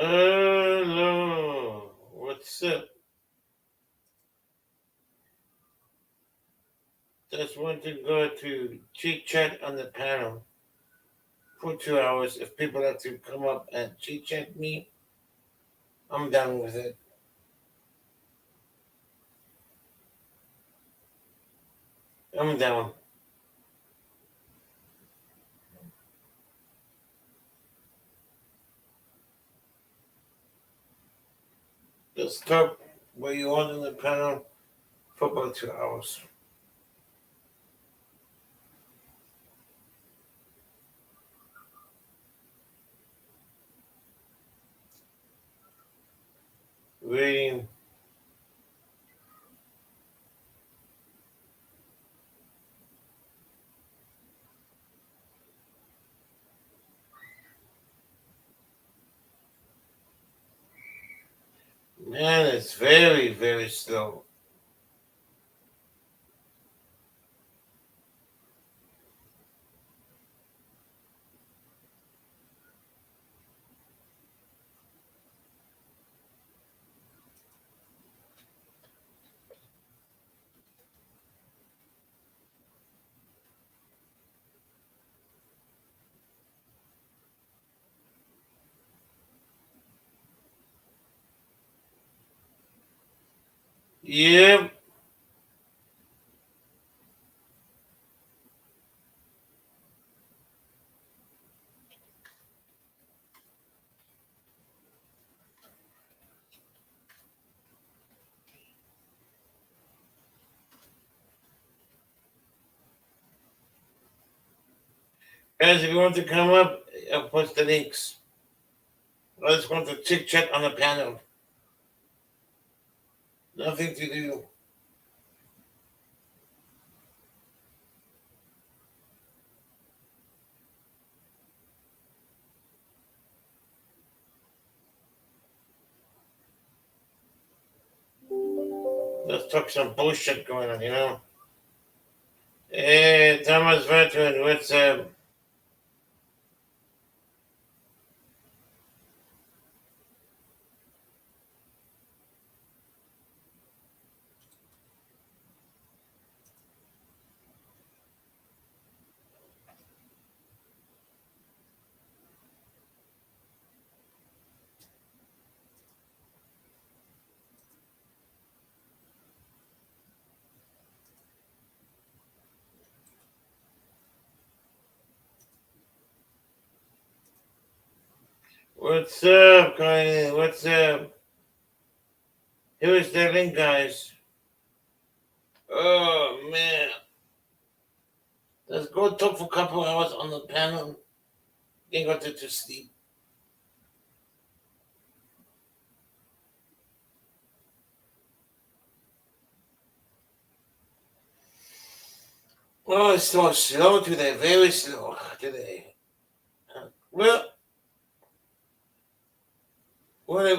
Hello. What's up? Just want to go to chit chat on the panel for 2 hours. If people have to come up and chit chat me, I'm done with it. I'm down. Just talk where you want on the panel for about 2 hours. Waiting. Man, it's very, very slow. Yep. Guys, if you want to come up, I'll post the links. I just want to chit chat on the panel. Nothing to do. Let's talk some bullshit going on. Hey, Thomas Veteran, what's up? What's up, Connie? What's up? Who's the link, guys? Oh, man. Let's go talk for a couple hours on the panel. Then go to sleep. Oh, it's so slow today. Very slow today. Well,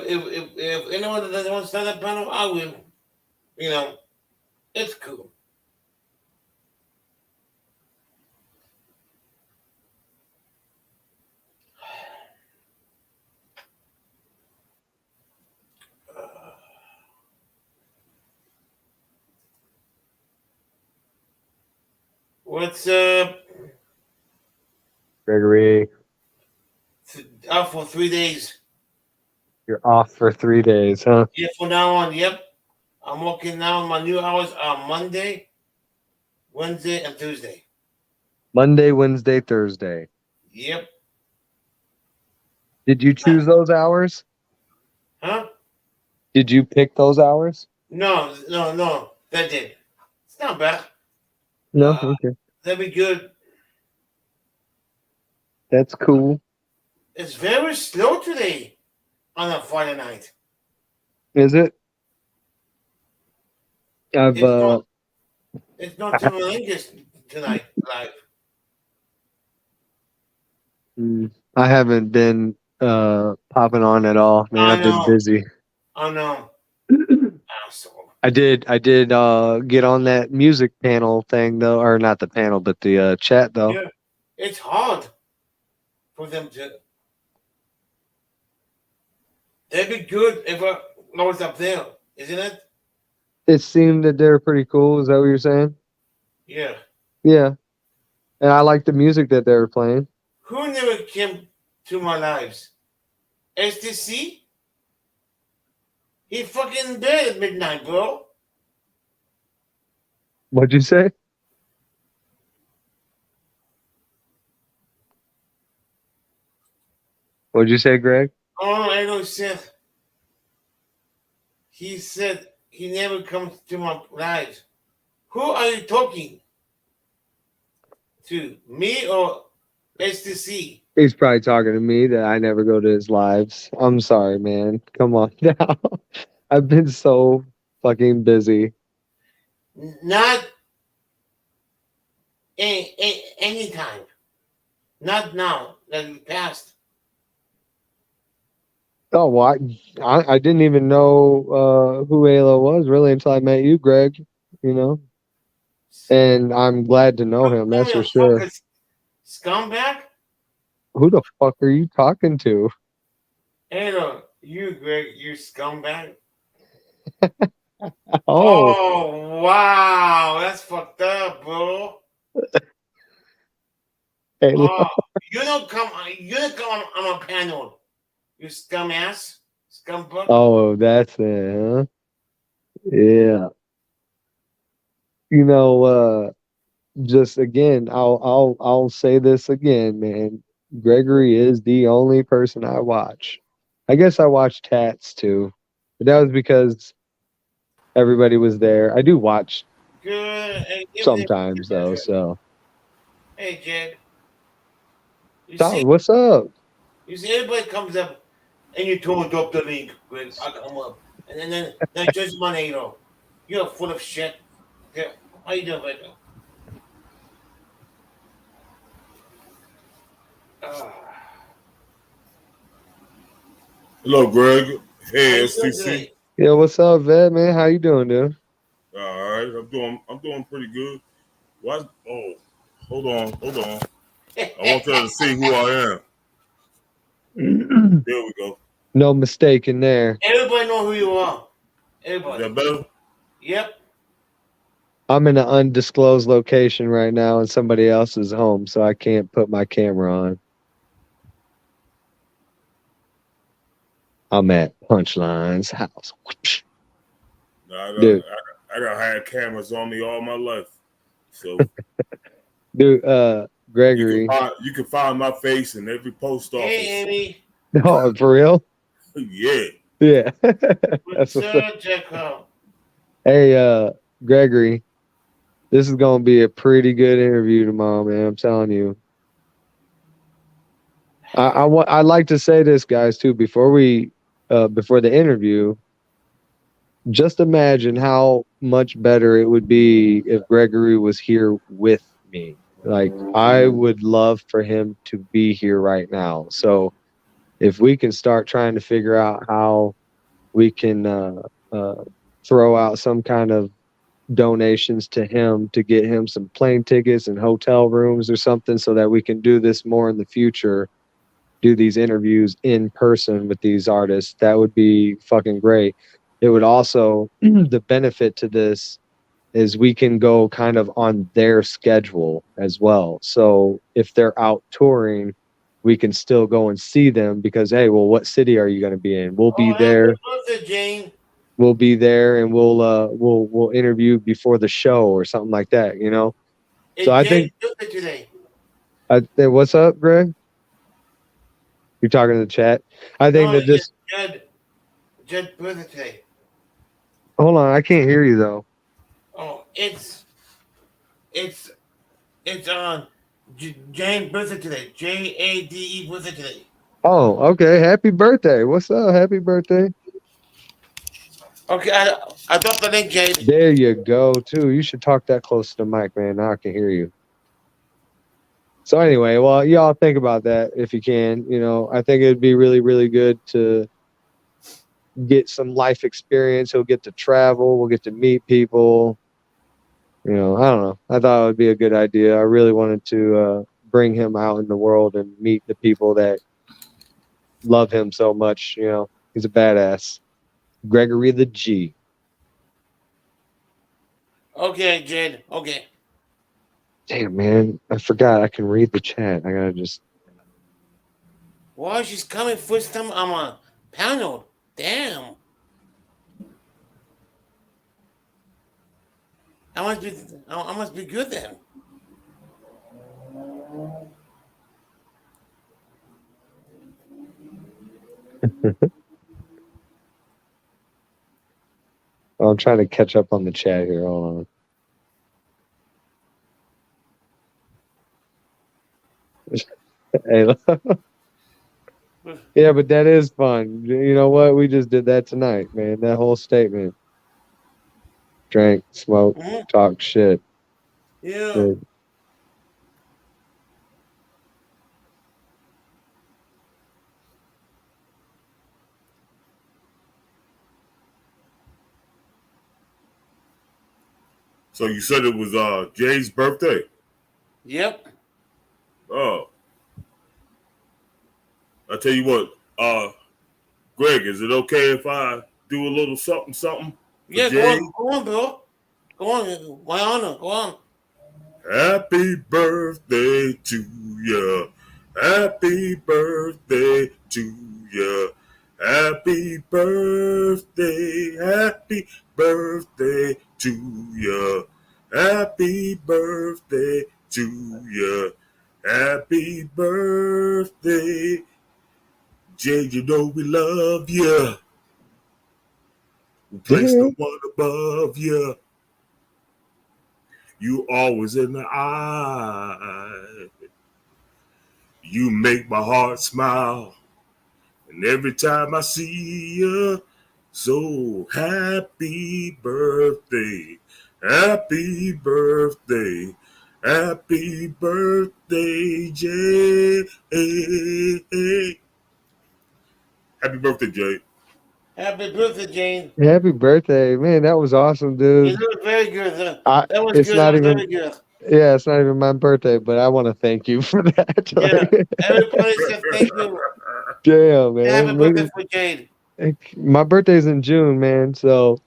if anyone that doesn't want to start that panel, I will. You know, it's cool. What's up? Gregory, Out for 3 days. you're off for 3 days, huh? Yeah, from now on, yep. I'm working now. My new hours are Monday, Wednesday, and Tuesday. Monday, Wednesday, Thursday. Yep. Did you choose those hours? Huh? Did you pick those hours? No. That did. It's not bad. No? Okay. That'd be good. That's cool. It's very slow today on a Friday night. Is it? I've It's not. It's not I, Tumalingus tonight live. I haven't been popping on at all, man. I I've been know. busy. I know. Asshole. I did get on that music panel thing though, or not the panel, but the chat though. Yeah. It's hard for them to. That'd be good if I was up there, isn't it? It seemed that they're pretty cool. Is that what you're saying? Yeah. Yeah, and I like the music that they were playing. Who never came to my lives? STC? He fucking dead at midnight, bro. What'd you say? What'd you say, Greg? Oh, I know he said he never comes to my lives. Who are you talking to? Me or STC? He's probably talking to me that I never go to his lives. I'm sorry, man. Come on now. I've been so fucking busy. Not anytime. Not now. That we passed. Oh, well, I didn't even know who Ayla was really until I met you, Greg. You know, and I'm glad to know him. That's for sure. Scumbag? Who the fuck are you talking to? Hey, look, you, Greg, you scumbag. Oh, Oh, wow. That's fucked up, bro. Ayla. Oh, you don't come on my panel. You scumass. Scumbag. Oh, that's it, huh? Yeah. You know, just again, I'll say this again, man. Gregory is the only person I watch. I guess I watch Tats too, but that was because everybody was there. I do watch Good. Hey, sometimes though. So, hey, Jed. You Tom, see, what's up? everybody comes up and you told up the link, Greg. I come up. And then Judge Monato. You're full of shit. Yeah. How you doing right now? Ah. Hello, Greg. How Hey, you doing STC. today? Yeah, what's up, Vet, man? How you doing, dude? All right, I'm doing pretty good. What? Oh, hold on. I want y'all to see who I am. There we go. No mistake in there. Everybody know who you are. Is Everybody. that better? Yep. I'm in an undisclosed location right now in somebody else's home, so I can't put my camera on. I'm at Punchline's house. Nah, Dude. I got had cameras on me all my life, so Dude, Gregory. you can find my face in every post office. Hey, Amy. No, for real? Yeah. Yeah. What's up, Jacob? Hey, Gregory, this is gonna be a pretty good interview tomorrow, man. I'm telling you. I'd like to say this, guys, too, before the interview. Just imagine how much better it would be if Gregory was here with me. Like, I would love for him to be here right now. So if we can start trying to figure out how we can throw out some kind of donations to him to get him some plane tickets and hotel rooms or something so that we can do this more in the future, do these interviews in person with these artists, that would be fucking great. It would also, the benefit to this is we can go kind of on their schedule as well. So if they're out touring, we can still go and see them because, hey, well, what city are you going to be in? We'll be there. Happy birthday, Jane. We'll be there and we'll interview before the show or something like that, you know? Hey, So I Jane's think, birthday today. what's up, Greg? You're talking to the chat. I think that this, Jed birthday today. hold on, I can't hear you though. Oh, it's on Jane's birthday today. JADE birthday today. Oh, okay. Happy birthday. What's up? Happy birthday. Okay, I dropped the link, Jade. There you go, too. You should talk that close to the mic, man. Now I can hear you. So anyway, well, y'all think about that if you can. You know, I think it'd be really, really good to get some life experience. He'll get to travel. We'll get to meet people. You know, I don't know. I thought it would be a good idea. I really wanted to bring him out in the world and meet the people that love him so much, you know. He's a badass. Gregory the G. Okay, Jade. Okay. Damn, man. I forgot I can read the chat. I gotta just. Wow, she's coming first time on a panel. Damn. I must be. I must be good then. I'm trying to catch up on the chat here. Hold on. Hey, yeah, but that is fun. You know what? We just did that tonight, man. That whole statement. Drank, smoked, Mhm. talk shit. Yeah. Dude. So you said it was Jay's birthday. Yep. Oh, I tell you what, Greg, is it okay if I do a little something for Yeah. Jay? Go on, bro. Go on. My honor. Go on. Happy birthday to ya. Happy birthday to ya. Happy birthday. Happy birthday to ya. Happy birthday to ya. Happy birthday. Jay, you know we love ya. We place no Damn. one above ya. You always in the eye. You make my heart smile. And every time I see you, so happy birthday. Happy birthday. Happy birthday, Jay. Happy birthday, Jay. Happy birthday, Jane. Happy birthday, man! That was awesome, You dude. look very good. That was It's good. That not was even. very good. Yeah, it's not even my birthday, but I want to thank you for that. Yeah. Like, Everybody said thank you. damn, Happy man. birthday for Jade. My birthday's in June, man. So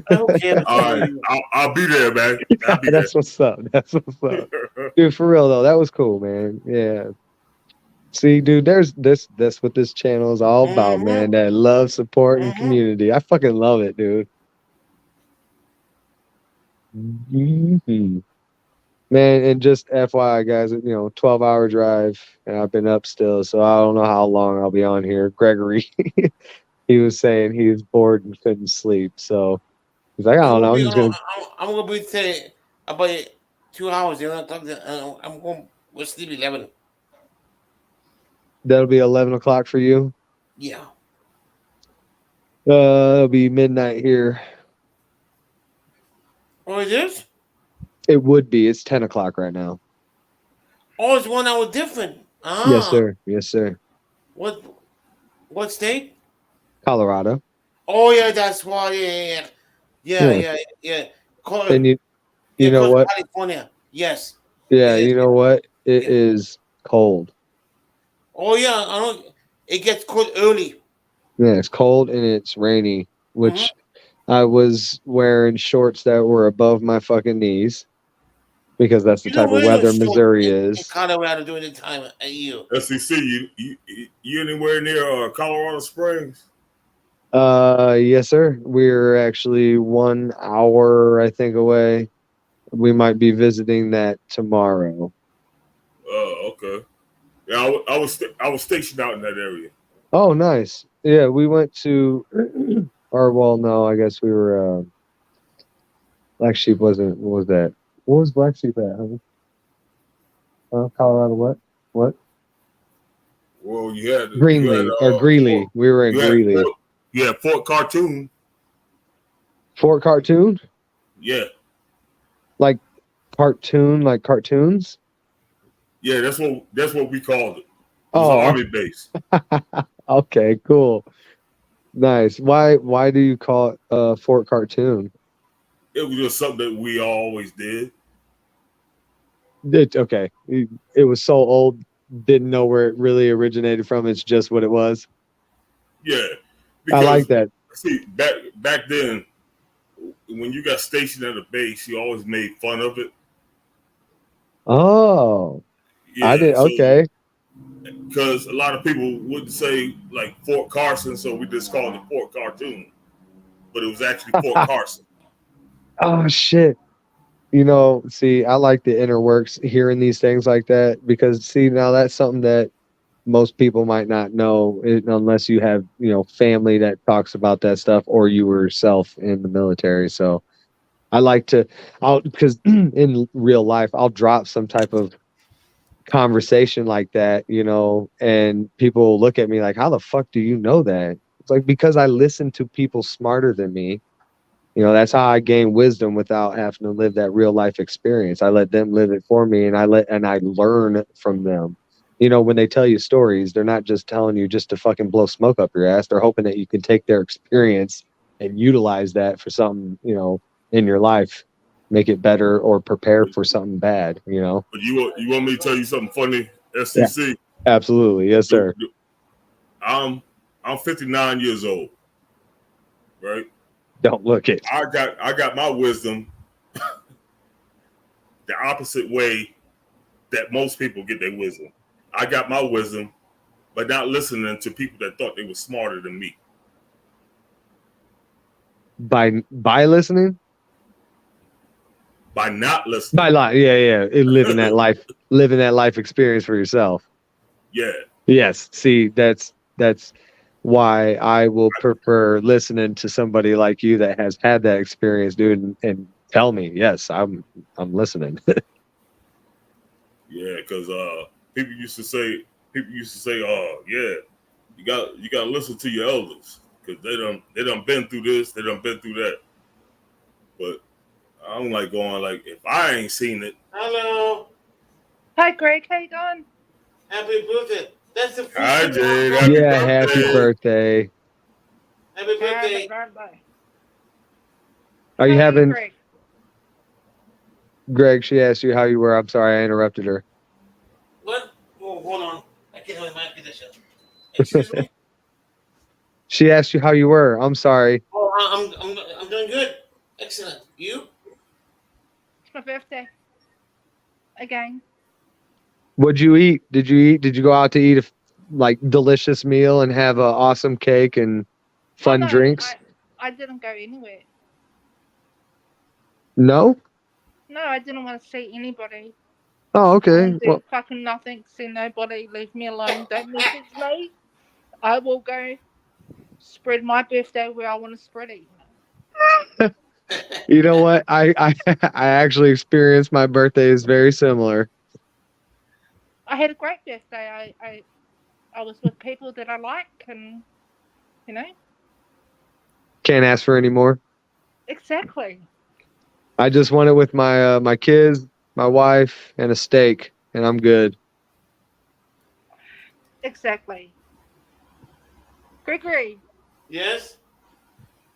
I don't care All about right, you. I'll be there, man. I'll be that's what's up. That's what's up, there. dude. For real though, that was cool, man. Yeah. See, dude, there's this. That's what this channel is all about, Mm-hmm. man. That love, support, and Mm-hmm. community. I fucking love it, dude. Hmm. Man, and just FYI, guys, 12-hour drive, and I've been up still, so I don't know how long I'll be on here. Gregory, he was saying he was bored and couldn't sleep, so he's like, I I'm don't gonna know, I'm be. just gonna. I'm gonna be saying about 2 hours. You know, I'm going. We'll sleep 11. That'll be 11 o'clock for you. Yeah. It'll be midnight here. Oh, it is. It would be. It's 10 o'clock right now. Oh, it's 1 hour different. Yes, Ah. sir. Yes, sir. What? What state? Colorado. Oh yeah, that's why. Yeah. Yeah. Yeah, Yeah. Yeah. Call, and you yeah. know Close to what? California. Yes. Yeah, It is. you know what? It Yeah. is cold. Oh yeah. I don't. It gets cold early. Yeah, it's cold and it's rainy, Mm-hmm. which I was wearing shorts that were above my fucking knees because that's the You don't type of wear no weather shorts Missouri in is. Colorado during the time of year. SEC, you anywhere near Colorado Springs? Yes, sir. We're actually 1 hour, I think, away. We might be visiting that tomorrow. Oh, okay. Yeah, I was stationed out in that area. Oh, nice. Yeah, we went to, or well, no, I guess we were. Black Sheep wasn't. What was that? What was Black Sheep at? Colorado. What? What? Well, you had Greenlee or Greeley. We were in you had Greeley. Fort Cartoon. Fort Cartoon, Yeah, like cartoon, like cartoons. yeah, that's what we called it. It was an Oh, army base. okay, cool, nice. Why do you call it Fort Cartoon? It was just something that we always did. Okay, it was so old, didn't know where it really originated from. It's just what it was. Yeah, I like that. See, back then, when you got stationed at a base, you always made fun of it. Oh, I Yeah, did. so Okay. because a lot of people wouldn't say like Fort Carson, so we just called it Fort Cartoon, but it was actually Fort Carson. Oh shit. You know, see, I like the inner works hearing these things like that because see, now that's something that most people might not know unless you have, family that talks about that stuff or you were yourself in the military. So I like to, because in real life, I'll drop some type of conversation like that, and people look at me like, how the fuck do you know that? It's like, because I listen to people smarter than me. That's how I gain wisdom without having to live that real life experience. I let them live it for me and I learn from them. When they tell you stories, they're not just telling you just to fucking blow smoke up your ass. They're hoping that you can take their experience and utilize that for something, in your life, make it better or prepare for something bad. But you want me to tell you something funny, Yeah, STC? absolutely. Yes, sir. I'm 59 years old, right? Don't look it. I got my wisdom the opposite way that most people get their wisdom. I got my wisdom by not listening to people that thought they were smarter than me. By listening? By not listening. By life. Yeah. Living that life experience for yourself. Yeah. Yes. See, that's why I will prefer listening to somebody like you that has had that experience, dude, and tell me, yes, I'm listening. Yeah, because people used to say, oh yeah, you got to listen to your elders because they done been through this, they done been through that. But I don't like going like if I ain't seen it. Hello. Hi, Greg. How you doing? Happy birthday. That's the first Hi thing Jade, I happy Yeah, happy birthday. birthday. Happy birthday. Birthday. Are you How having Greg? Greg? She asked you how you were. I'm sorry, I interrupted her. What? Oh, hold on. I can't have my condition. Excuse me? She asked you how you were. I'm sorry. Oh, I'm doing good. Excellent. You? It's my birthday. Again. What'd you eat? Did you eat? Did you go out to eat a delicious meal and have a awesome cake and fun No, drinks? I didn't go anywhere. No? No, I didn't want to see anybody. Oh, I okay. want to Well, do fucking nothing. See nobody. Leave me alone. Don't message me. I will go spread my birthday where I want to spread it. you know what? I I actually experienced my birthday is very similar. I had a great birthday. I was with people that I like, and you know Can't ask for any more. exactly. I just went it with my kids, my wife, and a steak, and I'm good. Exactly. Gregory, Yes?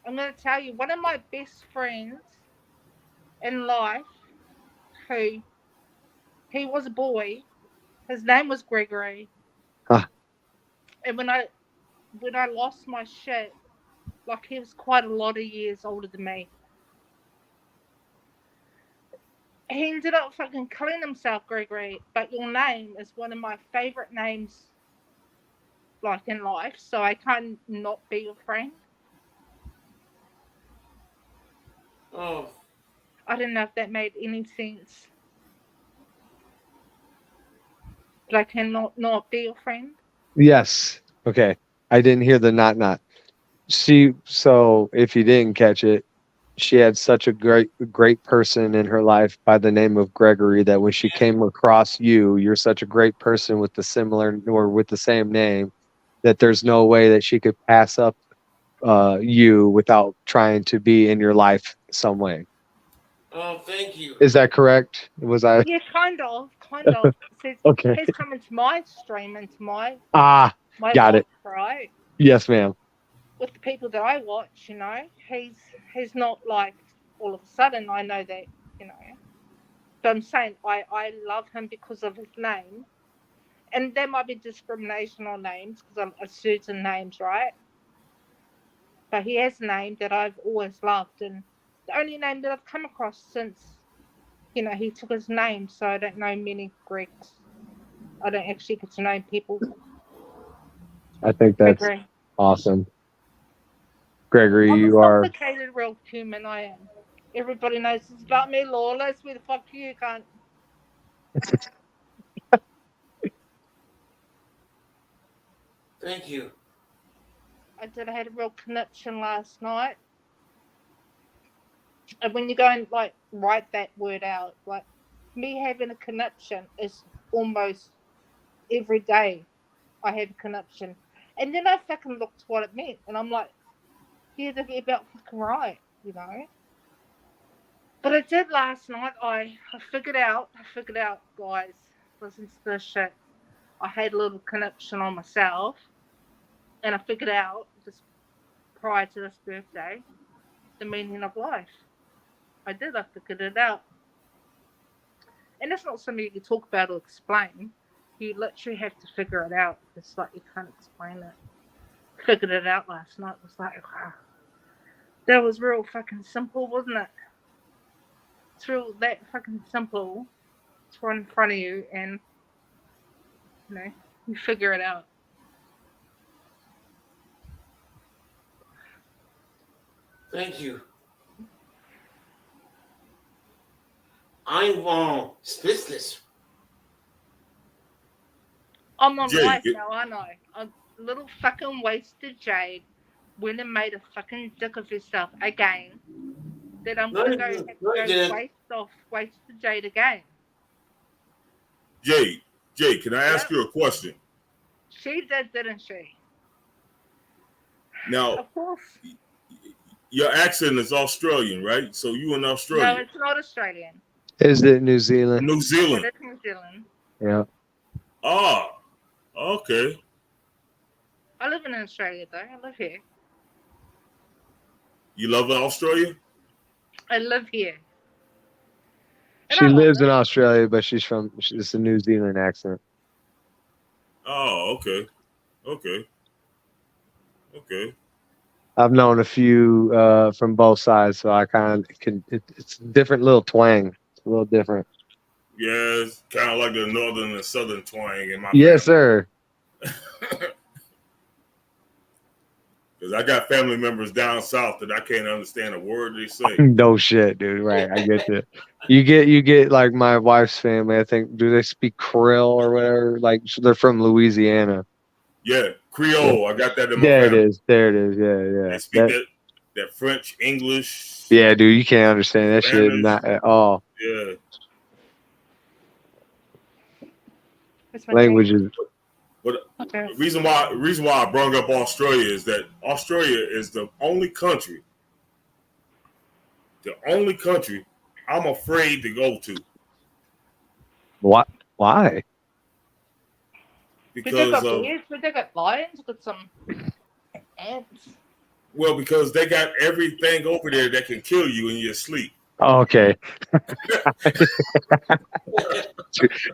I'm going to tell you one of my best friends in life who he was a boy. His name was Gregory. Ah, And when I lost my shit, like he was quite a lot of years older than me. He ended up fucking killing himself, Gregory. But your name is one of my favorite names, like in life. So I can't not be your friend. Oh, I don't know if that made any sense. But I cannot not be your friend. yes. Okay. I didn't hear the not. So if you didn't catch it, she had such a great person in her life by the name of Gregory that when she came across you, you're such a great person with the similar or with the same name that there's no way that she could pass up you without trying to be in your life some way. oh, thank you. Is that correct? Was I Yeah, kind of. So okay? he's come into my stream, into my Ah, got life, it. right? Yes, ma'am. With the people that I watch, he's not like all of a sudden I know that, you know. But I'm saying I love him because of his name, and there might be discrimination on names because I'm certain names, right? But he has a name that I've always loved, and the only name that I've come across since, he took his name. So I don't know many Gregs. I don't actually get to know people. I think that's Gregory. awesome. Gregory, I'm a you are. complicated real human, I am. Everybody knows it's about me, Lawless. Where the fuck you can't. Thank you. I had a real connection last night. And when you go and write that word out, like me having a connection is almost every day I have a connection. And then I fucking looked what it meant, and I'm like, yeah, they'd be about fucking right, But I did last night. I figured out, guys, listen to this shit. I had a little connection on myself, and I figured out just prior to this birthday the meaning of life. I figured it out. And it's not something you can talk about or explain. You literally have to figure it out. It's like you can't explain it. Figured it out last night. It was like, wow. That was real fucking simple, wasn't it? It's real that fucking simple. It's right in front of you, and you figure it out. Thank you. I'm speechless. I'm on Jay, life now, aren't I? A little fucking wasted Jade went and made a fucking dick of herself again. That I'm No, gonna you go didn't. have No, you to didn't. waste the Jade again. Jay, can I ask Yep. you a question? She did, didn't she? Now, Of course. your accent is Australian, right? So you in No, Australia, it's not Australian. Is it New Zealand? New Zealand. It is New Zealand. Yeah. Ah, okay. I live in Australia though. I live here. You love Australia? I live here. And She I love lives in it. Australia, but it's a New Zealand accent. Oh, okay. I've known a few from both sides, so I kind of can. It's a different little twang. It's a little different. Yeah, it's kind of like the northern and southern twang in my Yes, family. sir. Because I got family members down south that I can't understand a word they say. No shit, dude. Right, I get that. You get like my wife's family. I think do they speak Creole or whatever? Like they're from Louisiana. Yeah, Creole. I got that in my There it family. is. There it is. Yeah, They yeah. speak that French, English, Yeah, dude. You can't understand that shit. Spanish. Not at all. Yeah. It's my Languages. But Okay. the reason why I brought up Australia is that Australia is the only country I'm afraid to go to What? Why? We did because got of bears, we did got lions, got some ants. because they got everything over there that can kill you in your sleep. Oh, okay.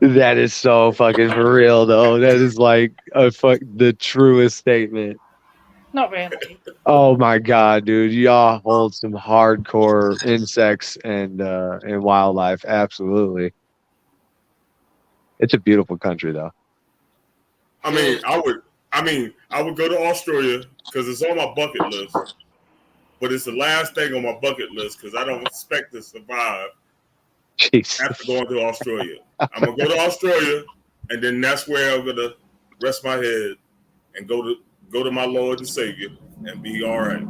That is so fucking for real, though. That is like the truest statement. Not really. Oh my god, dude! Y'all hold some hardcore insects and wildlife. Absolutely, it's a beautiful country, though. I mean, I would go to Australia because it's on my bucket list, but it's the last thing on my bucket list because I don't expect to survive Jeez. after going to Australia. I'm gonna go to Australia, and then that's where I'm gonna rest my head and go to my Lord and Savior and be all right.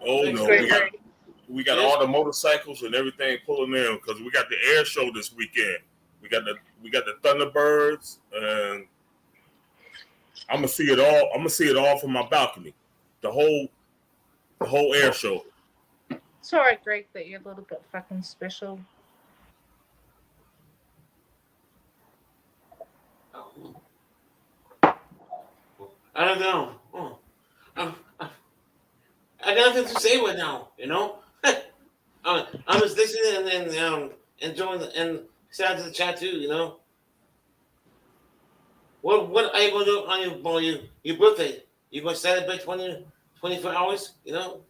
Oh Thanks, no, Greg. we got all the motorcycles and everything pulling in because we got the air show this weekend. We got the Thunderbirds, and I'm gonna see it all. I'm gonna see it all from my balcony. The whole air show. It's alright, Greg, that you're a little bit fucking special. I don't know. I got nothing to say right now. You know, I'm just listening and enjoying and sad to the chat too. You know, what are you gonna do on your birthday? You gonna celebrate 24 hours? You know.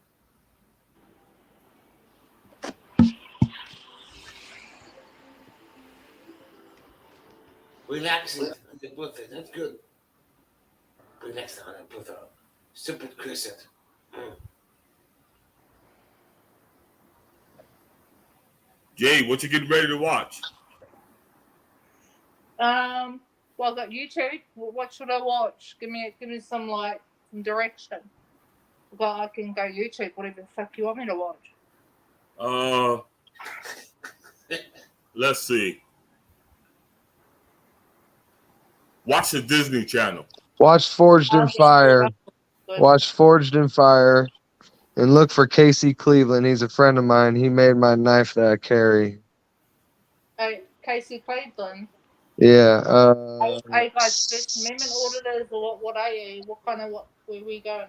Relaxing on your birthday. That's good. Relaxing on your birthday. Stupid Chris. Jay, what you getting ready to watch? Well, I got YouTube. What should I watch? Give me some direction. Well, I can go YouTube. Whatever the fuck you want me to watch. Let's see. Watch the Disney Channel. Watch Forged in Fire. Watch Forged in Fire. And look for Casey Cleveland. He's a friend of mine. He made my knife that I carry. Hey, Casey Cleveland. Yeah. Hey guys, First Amendment auditors or what are you? Where we going?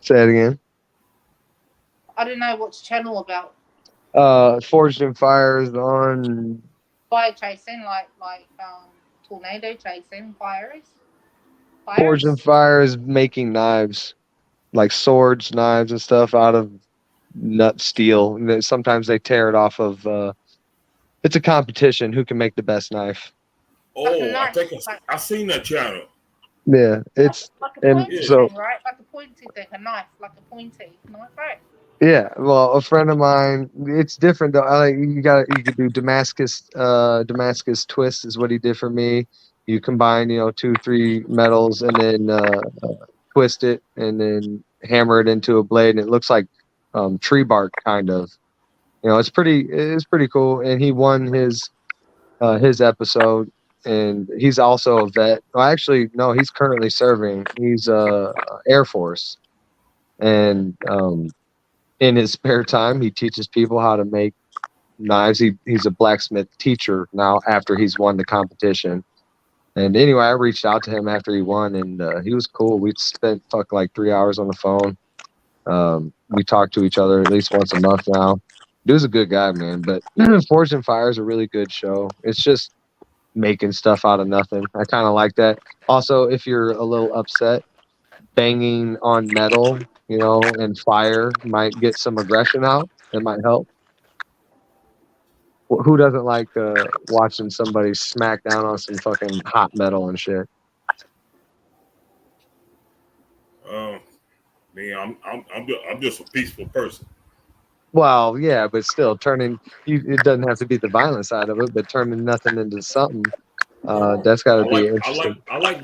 Say it again. I don't know what's channel about. Forged in Fire is on. Fire chasing, like tornado chasing fires. Forged in Fire is making knives, like swords, knives, and stuff out of nut steel. And sometimes they tear it off of. It's a competition who can make the best knife. Oh, I think I've seen that channel. Yeah, it's like a pointy and so thing, right? Like a pointy thing, a knife, like a pointy knife, right? yeah. Well, a friend of mine. It's different though. You could do Damascus. Damascus twist is what he did for me. You combine 2-3 metals and then twist it and then hammer it into a blade, and it looks like tree bark kind of. It's pretty cool. And he won his episode, and he's also a vet. Well, actually, no, he's currently serving. He's Air Force, and in his spare time, he teaches people how to make knives. He's a blacksmith teacher now after he's won the competition. And anyway, I reached out to him after he won, and he was cool. We spent like 3 hours on the phone. We talk to each other at least once a month now. Dude's a good guy, man. But Forged in Fire is a really good show. It's just making stuff out of nothing. I kind of like that. Also, if you're a little upset, banging on metal, and fire might get some aggression out. It might help. Who doesn't like watching somebody smack down on some fucking hot metal and shit? Man, I'm just a peaceful person. Well, yeah, but still, it doesn't have to be the violent side of it, but turning nothing into something. That's got to be interesting. I like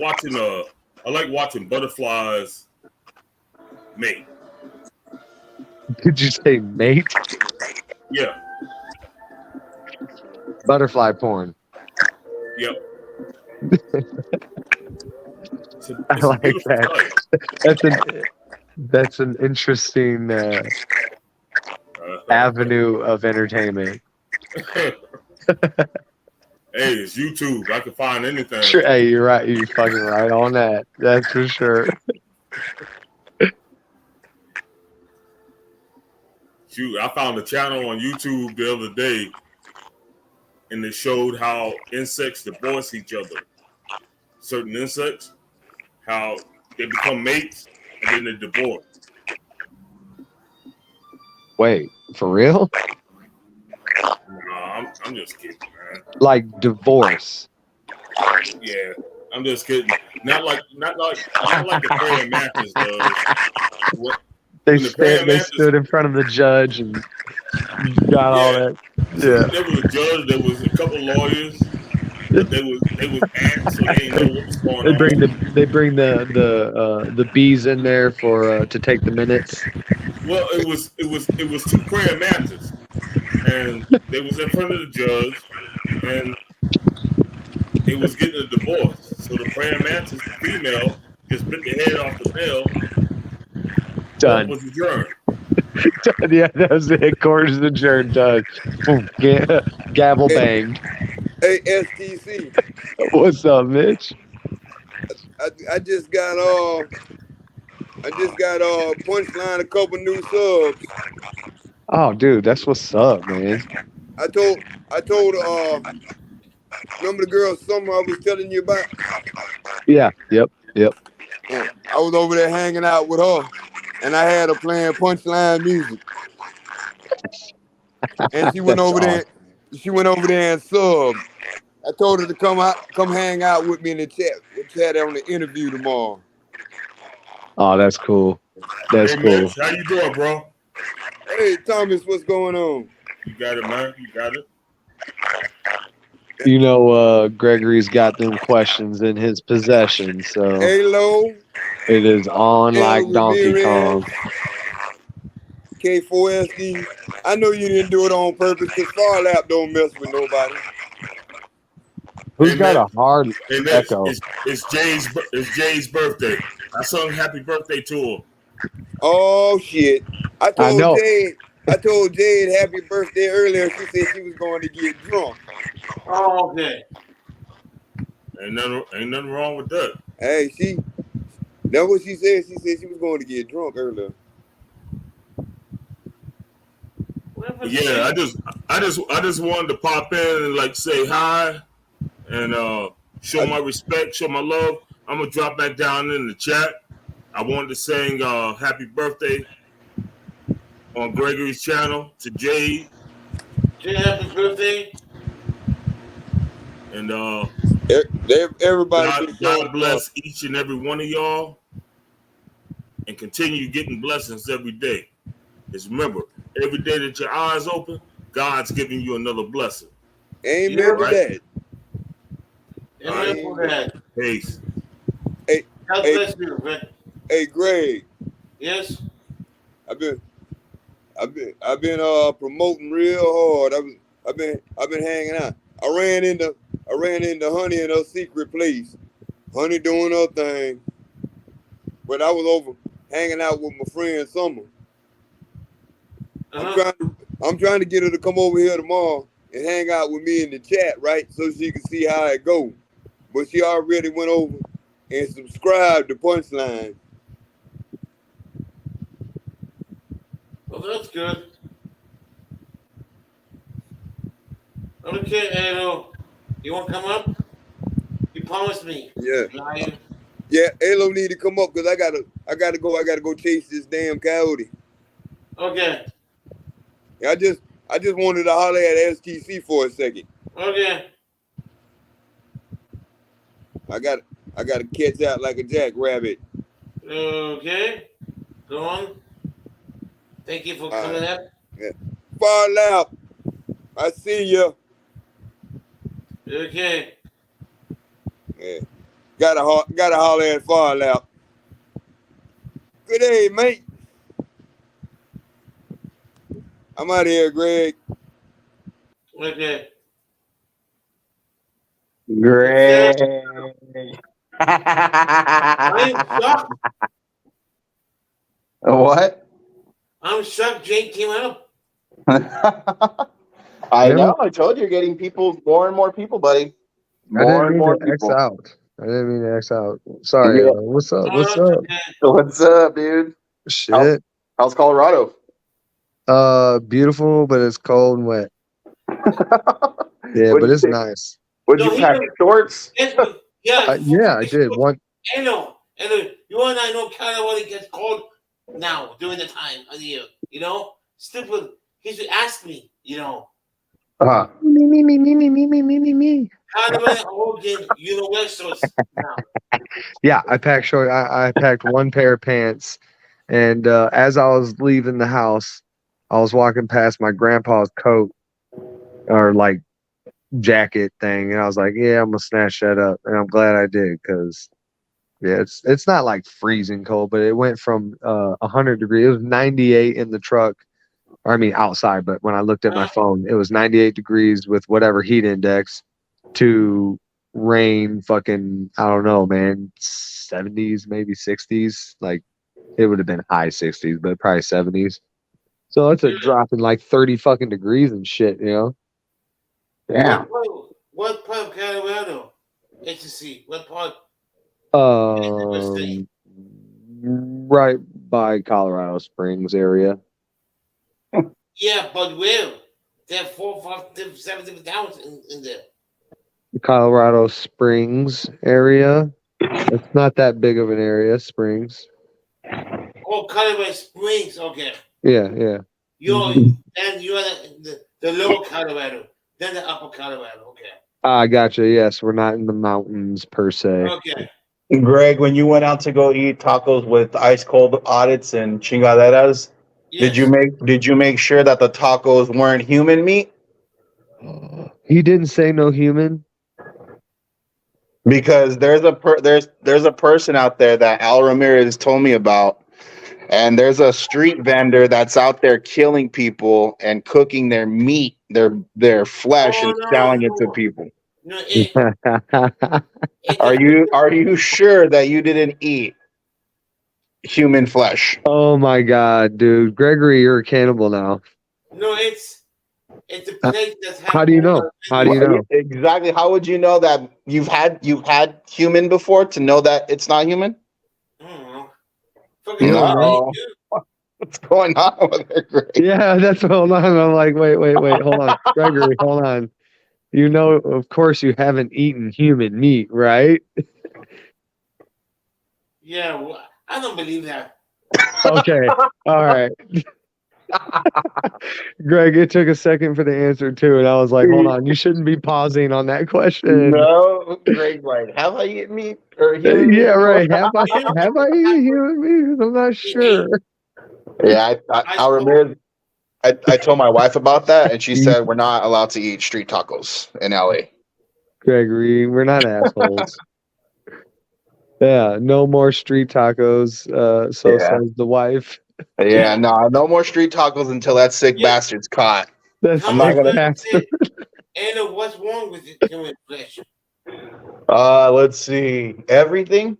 watching butterflies mate. Did you say mate? Yeah. Butterfly porn. Yep. I like that. That's an interesting avenue of entertainment. Hey, it's YouTube. I can find anything. Sure. Hey, you're right. You're fucking right on that. That's for sure. Shoot, I found a channel on YouTube the other day, and it showed how insects divorce each other. Certain insects, how they become mates, and then they divorce. Wait, for real? Nah, I'm just kidding, man. Like divorce. Yeah, I'm just kidding. Not like the praying mantis does. They stood in front of the judge and got all that. Yeah. There was a judge. There was a couple lawyers. But they was ants, so they didn't know what was going on. They bring the bees in there for to take the minutes. Well, it was two praying mantis, and they was in front of the judge, and they was getting a divorce. So the praying mantis, the female, just bit the head off the male. Done. Was adjourned. Yeah, that was it. Court is adjourned. Done. Boom. Gavel banged. Hey, STC. What's up, Mitch? I just got I just got Punchline a couple new subs. Oh, dude, that's what's up, man. I told remember the girl Summer I was telling you about? Yeah. Yep. Yeah, I was over there hanging out with her, and I had her playing Punchline music. And she went That's over there. awesome. She went over there and subbed. I told her to come hang out with me in the chat. We'll chat on the interview tomorrow. Oh, that's cool. That's Hey, cool. Mitch, how you doing, bro? Hey, Thomas, what's going on? You got it, man. You got it. You know, Gregory's got them questions in his possession, so Halo, it is on El like Donkey Ramirez, Kong. K4SD. I know you didn't do it on purpose because Farlap don't mess with nobody. Who's Hey, got man. a hard Hey, Mitch, echo? it's Jay's birthday. I sung happy birthday to him. Oh shit! I I know. told Jade happy birthday earlier. She said she was going to get drunk. Oh, okay. Ain't nothing wrong with that. Hey, that's what she said. She said she was going to get drunk earlier. Whatever. Yeah, I just wanted to pop in and like say hi and show my respect, show my love. I'm gonna drop back down in the chat. I wanted to sing happy birthday on Gregory's channel to Jade. Jay, happy birthday. And Everybody been God bless each and every one of y'all and continue getting blessings every day. Just remember, every day that your eyes open, God's giving you another blessing. Amen Yeah, to right. that. Amen for that. Peace. Hey, God hey, bless you, man. hey, Greg. Yes. I've been promoting real hard. I've been hanging out. I ran into Honey in her secret place. Honey doing her thing. But I was over hanging out with my friend Summer. Uh-huh. I'm trying to get her to come over here tomorrow and hang out with me in the chat, right? So she can see how it goes. But she already went over and subscribed to Punchline. Well, that's good. Okay, Ado. You want to come up? You promised me. Yeah. Lion. Yeah, Alo need to come up because I gotta go chase this damn coyote. Okay. I just wanted to holler at STC for a second. Okay. I gotta catch out like a jackrabbit. Okay. Go on. Thank you for coming up. Yeah. Far lap. I see ya. Okay. Yeah. Gotta holler at Far lap. Good day, mate. I'm out of here, Greg. Okay. Great. I'm shocked. What? I'm shocked Jake came up. I know. I told you, you're getting people, more and more people, buddy. More and more people. I didn't mean to X out. Sorry. Yeah. What's up? Oh, What's that's up? okay. What's up, dude? Shit. How's Colorado? Beautiful, but it's cold and wet. Yeah, but it's nice. Would No, you he pack was- shorts? Yeah. Yeah, I did. One. Hello. You and I know Colorado gets cold now during the time of the year. You know? Stupid. He should ask me, you know. Me. Colorado, Oregon, you know West Coast now. Yeah, I packed short. I packed one pair of pants, and as I was leaving the house, I was walking past my grandpa's coat or like jacket thing, and I was like, "Yeah, I'm gonna snatch that up," and I'm glad I did because yeah, it's not like freezing cold, but it went from 100 degrees. It was 98 in the truck. I mean outside, but when I looked at my phone, it was 98 degrees with whatever heat index to rain fucking, I don't know, man, 70s, maybe 60s. Like it would have been high 60s, but probably 70s. So it's a drop in like 30 fucking degrees and shit, you know? Yeah. What part of Colorado? HC. What part? right by Colorado Springs area. Yeah, but where? There are 4, 5, 7 different towns in there. Colorado Springs area. It's not that big of an area, Springs. Oh, Colorado Springs. Okay. Yeah, yeah. You're Mhm. and you're the lower Colorado, then the upper Colorado. Okay. I gotcha. Yes, we're not in the mountains per se. Okay. Greg, when you went out to go eat tacos with ice cold audits and chingaderas, Yes. did you make sure that the tacos weren't human meat? He didn't say no human. Because there's a person out there that Al Ramirez told me about, and there's a street vendor that's out there killing people and cooking their meat, their flesh, Oh, and no, selling it to no. people. No, Are you sure that you didn't eat human flesh? Oh my god, dude. Gregory, you're a cannibal now. No, it's a place that's How do you know? How do you know? Exactly. How would you know that you've had human before to know that it's not human? I don't know. Fucking No. No. What's going on with her, Greg? Yeah, that's hold on. I'm like, wait, hold on. Gregory, hold on. You know, of course you haven't eaten human meat, right? Yeah, well, I don't believe that. Okay. All right. Greg, it took a second for the answer too, and I was like, hold on, you shouldn't be pausing on that question. No, Greg, right. Have I eaten meat or human meat? Yeah, right. Have I eaten human meat? I'm not sure. Yeah, I remember. I told my wife about that, and she said we're not allowed to eat street tacos in LA. Gregory, we're not assholes. Yeah, no more street tacos. So Yeah. says the wife. Yeah, no more street tacos until that sick bastard's caught. That's I'm not gonna- Anna, what's wrong with it, human flesh? Let's see. Everything.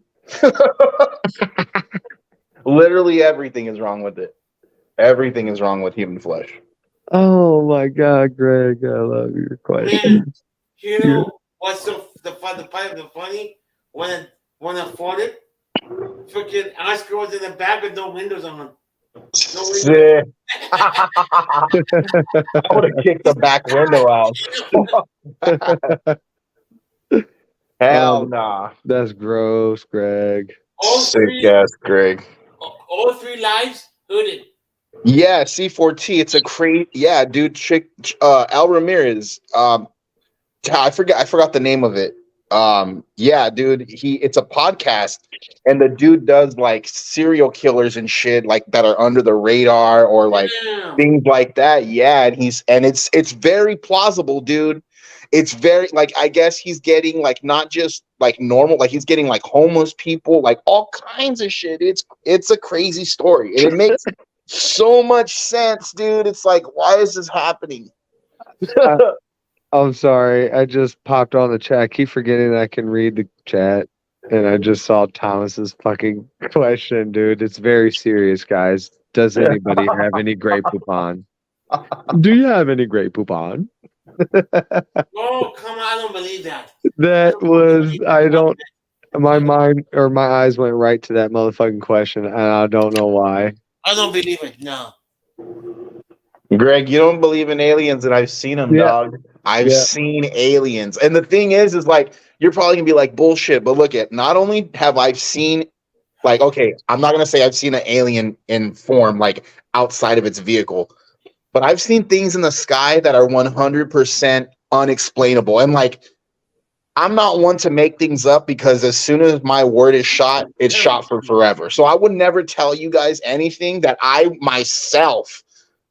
Literally everything is wrong with it. Everything is wrong with human flesh. Oh my God, Greg, I love your question. Man, you know what's the funny? When I fought it, freaking Oscar was in the back with no windows on. Sick. I would have kicked the back window out. Hell nah. That's gross, Greg. Sick ass Greg. All 3 lives heard it. Yeah, C4T. It's a crazy. Yeah, dude. Al Ramirez. I forgot the name of it. Yeah, dude. It's a podcast, and the dude does like serial killers and shit like that are under the radar or like things like that. Yeah, and it's very plausible, dude. It's very like I guess he's getting like not just like normal, like he's getting like homeless people, like all kinds of shit. It's a crazy story, and it makes so much sense, dude. It's like, why is this happening? I'm sorry. I just popped on the chat. I keep forgetting I can read the chat. And I just saw Thomas's fucking question, dude. It's very serious, guys. Does anybody have any Grey Poupon? Do you have any Grey Poupon? Oh, come on. I don't believe that. That was, my mind or my eyes went right to that motherfucking question. And I don't know why. I don't believe it. No. Greg, you don't believe in aliens, and I've seen them, dog. I've seen aliens. And the thing is like, you're probably gonna be like, bullshit, but look at, not only have I seen, like, okay, I'm not gonna say I've seen an alien in form, like, outside of its vehicle, but I've seen things in the sky that are 100% unexplainable. And, like, I'm not one to make things up because as soon as my word is shot, it's shot for forever. So I would never tell you guys anything that I myself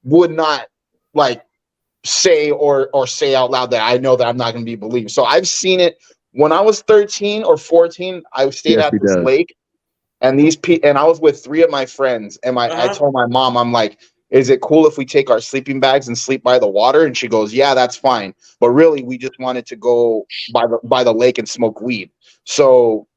would not, like, say or say out loud that I know that I'm not going to be believed. So I've seen it when I was 13 or 14. I stayed at this lake, and and I was with 3 of my friends, and I told my mom, I'm like, is it cool if we take our sleeping bags and sleep by the water? And she goes, yeah, that's fine. But really, we just wanted to go by the lake and smoke weed. So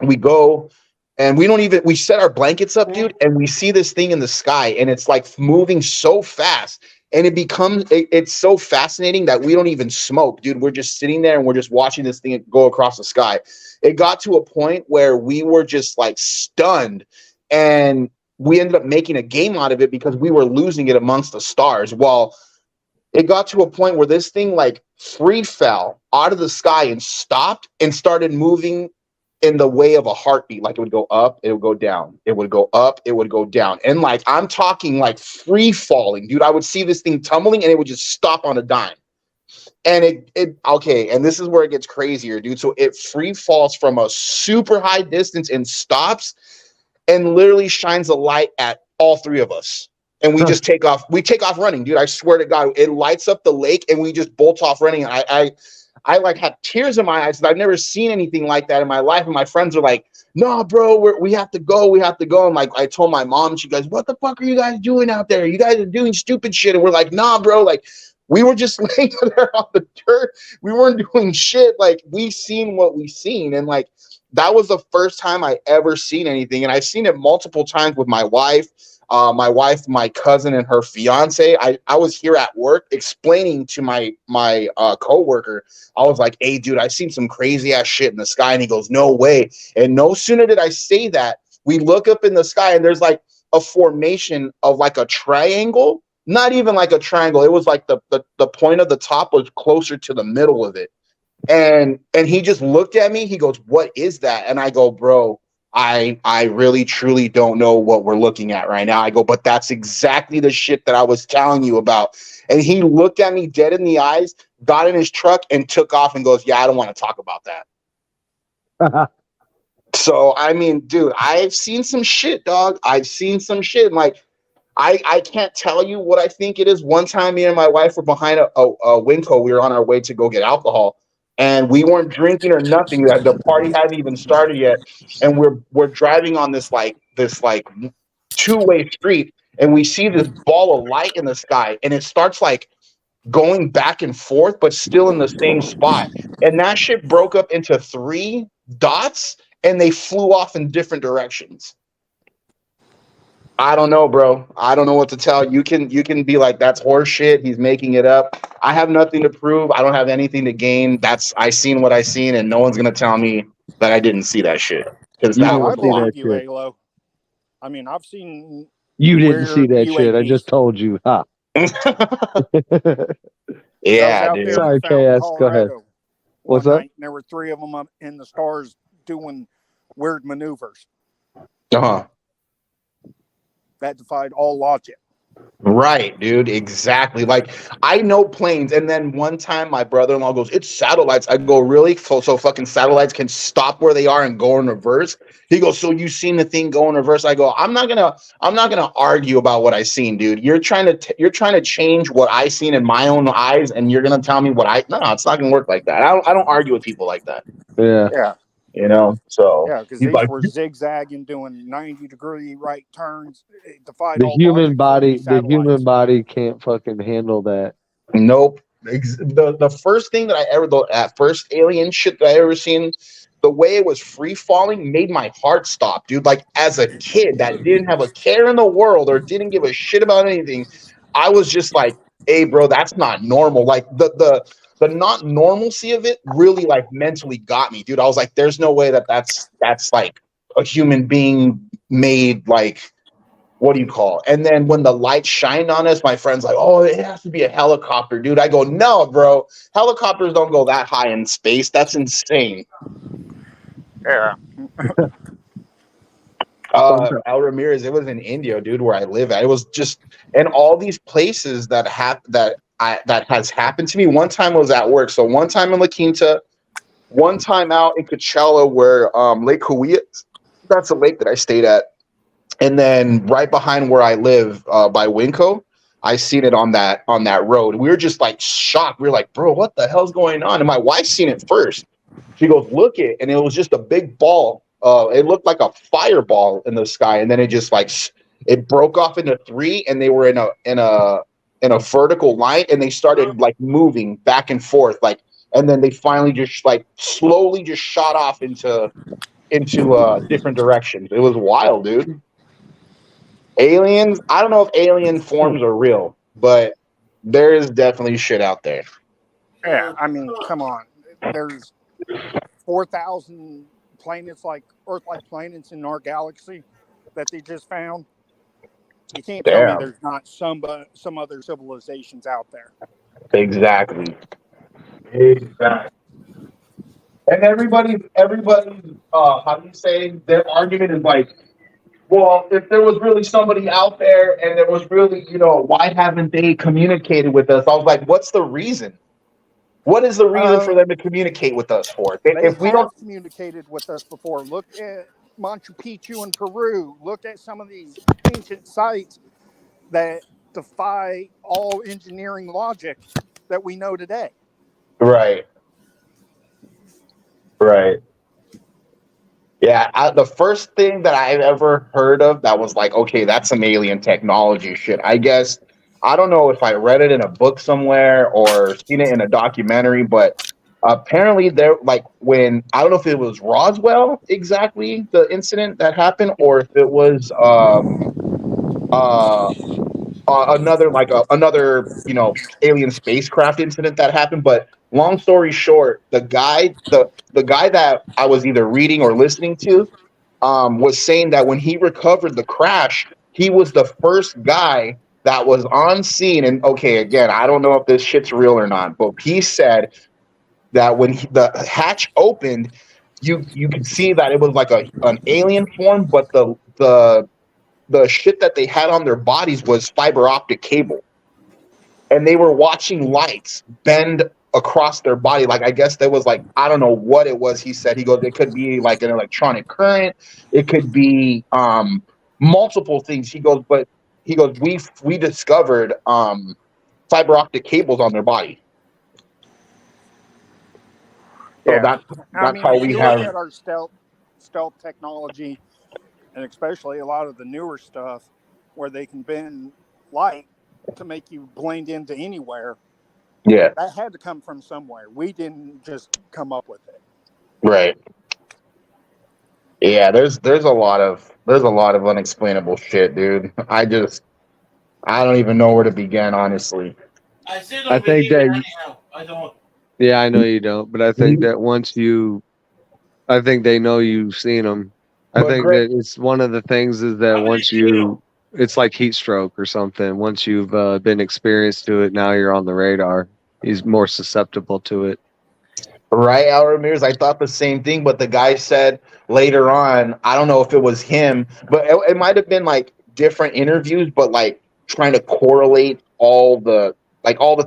we go, and we set our blankets up, dude, and we see this thing in the sky, and it's like moving so fast. And it's so fascinating that we don't even smoke, dude. We're just sitting there and we're just watching this thing go across the sky. It got to a point where we were just like stunned. and we ended up making a game out of it because we were losing it amongst the stars. Well, it got to a point where this thing like free fell out of the sky and stopped and started moving in the way of a heartbeat. Like it would go up, it would go down, it would go up, it would go down. And like, I'm talking like free falling, dude. I would see this thing tumbling and it would just stop on a dime. And okay, and this is where it gets crazier, dude. So it free falls from a super high distance and stops and literally shines a light at all three of us. And we just take off. We take off running, dude. I swear to God, it lights up the lake and we just bolt off running. I like had tears in my eyes. I've never seen anything like that in my life. And my friends are like, "No, bro, we have to go. We have to go." And like, I told my mom, she goes, "What the fuck are you guys doing out there? You guys are doing stupid shit." And we're like, "Nah, bro, like we were just laying there on the dirt. We weren't doing shit. Like we seen what we seen." And like, that was the first time I ever seen anything. And I've seen it multiple times with my wife, my cousin, and her fiance. I was here at work explaining to my coworker. I was like, "Hey, dude, I seen some crazy ass shit in the sky." And he goes, "No way." And no sooner did I say that, we look up in the sky and there's like a formation of like a triangle. Not even like a triangle. It was like the point of the top was closer to the middle of it. And he just looked at me. He goes, "What is that?" And I go, "Bro, I really truly don't know what we're looking at right now." I go, "But that's exactly the shit that I was telling you about." And he looked at me dead in the eyes, got in his truck and took off and goes, "Yeah, I don't want to talk about that." So, I mean, dude, I've seen some shit, dog. I've seen some shit. Like, I can't tell you what I think it is. One time, me and my wife were behind a Winco. We were on our way to go get alcohol, and we weren't drinking or nothing. The party hadn't even started yet, and we're driving on this two-way street, and we see this ball of light in the sky, and it starts like going back and forth, but still in the same spot. And that shit broke up into 3 dots, and they flew off in different directions. I don't know, bro. I don't know what to tell you. You can be like, "That's horse shit. He's making it up." I have nothing to prove. I don't have anything to gain. I seen what I seen, and no one's gonna tell me that I didn't see that shit. Because You that didn't was I see believe that you, shit. Halo. I mean, I've seen You didn't see weird that shit. I just UAPs. told you. Ha. I was yeah, out dude. there in Sorry, Fountain, KS. Go ahead. Colorado What's one up? night, and there were 3 of them up in the stars doing weird maneuvers Uh-huh. that defied all logic. Right, dude. Exactly. Like, I know planes, and then one time my brother-in-law goes, "It's satellites." I go, "Really? So fucking satellites can stop where they are and go in reverse?" He goes, "So you seen the thing go in reverse?" I go, I'm not gonna argue about what I seen, dude. You're trying to change what I seen in my own eyes, and you're gonna tell me what I no, it's not gonna work like that. I don't argue with people like that. Yeah. Yeah, You know? So yeah, because he's these like, were zigzagging, doing 90-degree right turns. It defied The all human logic for it to be human satellites. body can't fucking handle that. nope. The first thing that I ever that first alien shit that I ever seen, the way it was free falling made my heart stop, dude. Like as a kid that didn't have a care in the world or didn't give a shit about anything, I was just like, "Hey, bro, that's not normal." Like the not normalcy of it really like mentally got me, dude. I was like, "There's no way that's like a human being made like." What do you call it? And then when the light shined on us, my friend's like, "Oh, it has to be a helicopter, dude." I go, "No, bro. Helicopters don't go that high in space. That's insane." Yeah, El Ramirez, it was in India, dude, where I live at. It was just, and all these places that has happened to me. One time I was at work. So one time in La Quinta, one time out in Coachella where Lake Cahuilla, that's a lake that I stayed at. And then right behind where I live, by Winco, I seen it on that road. We were just like shocked. We were like, "Bro, what the hell's going on?" And my wife seen it first. She goes, "Look it," and it was just a big ball. It looked like a fireball in the sky, and then it just like it broke off into 3, and they were in a vertical line, and they started like moving back and forth, like, and then they finally just like slowly just shot off into different directions. It was wild, dude. Aliens, I don't know if alien forms are real, but there is definitely shit out there. yeah. I mean, come on. There's 4,000 planets like Earth-like planets in our galaxy. that they just found. You can't tell me there's not some other civilizations out there. Exactly. And everybody, how do you say, their argument is like, well, if there was really somebody out there and there was really, why haven't they communicated with us? I was like, what's the reason? What is the reason for them to communicate with us for? If we don't communicated with us before, look at Machu Picchu in Peru. Look at some of these ancient sites that defy all engineering logic that we know today. Right. Yeah, the first thing that I've ever heard of that was like, okay, that's some alien technology shit. I guess, I don't know if I read it in a book somewhere or seen it in a documentary, but apparently there, like when, I don't know if it was Roswell exactly, the incident that happened, or if it was another alien spacecraft incident that happened. But long story short, the guy that I was either reading or listening to was saying that when he recovered the crash, he was the first guy that was on scene. And okay, again, I don't know if this shit's real or not, but he said that when the hatch opened, you could see that it was like an alien form, but the shit that they had on their bodies was fiber optic cable. And they were watching lights bend across their body. Like, I guess there was like, I don't know what it was. He said, he goes, it could be like an electronic current. It could be multiple things. He goes, we discovered fiber optic cables on their body. So that's how we have. Look at our stealth technology, and especially a lot of the newer stuff where they can bend light to make you blend into anywhere. Yeah. That had to come from somewhere. We didn't just come up with it. Right. Yeah, there's a lot of unexplainable shit, dude. I don't even know where to begin, honestly. I still I don't think believe it that- anyhow. I don't. Yeah, I know you don't, but I think that I think they know you've seen them. I But think Greg- that it's one of the things is that How many once do you know? it's like heat stroke or something. Once you've been experienced to it, now you're on the radar. He's more susceptible to it. Right, Al Ramirez, I thought the same thing, but the guy said later on, I don't know if it was him, but it might have been like different interviews, but like trying to correlate all the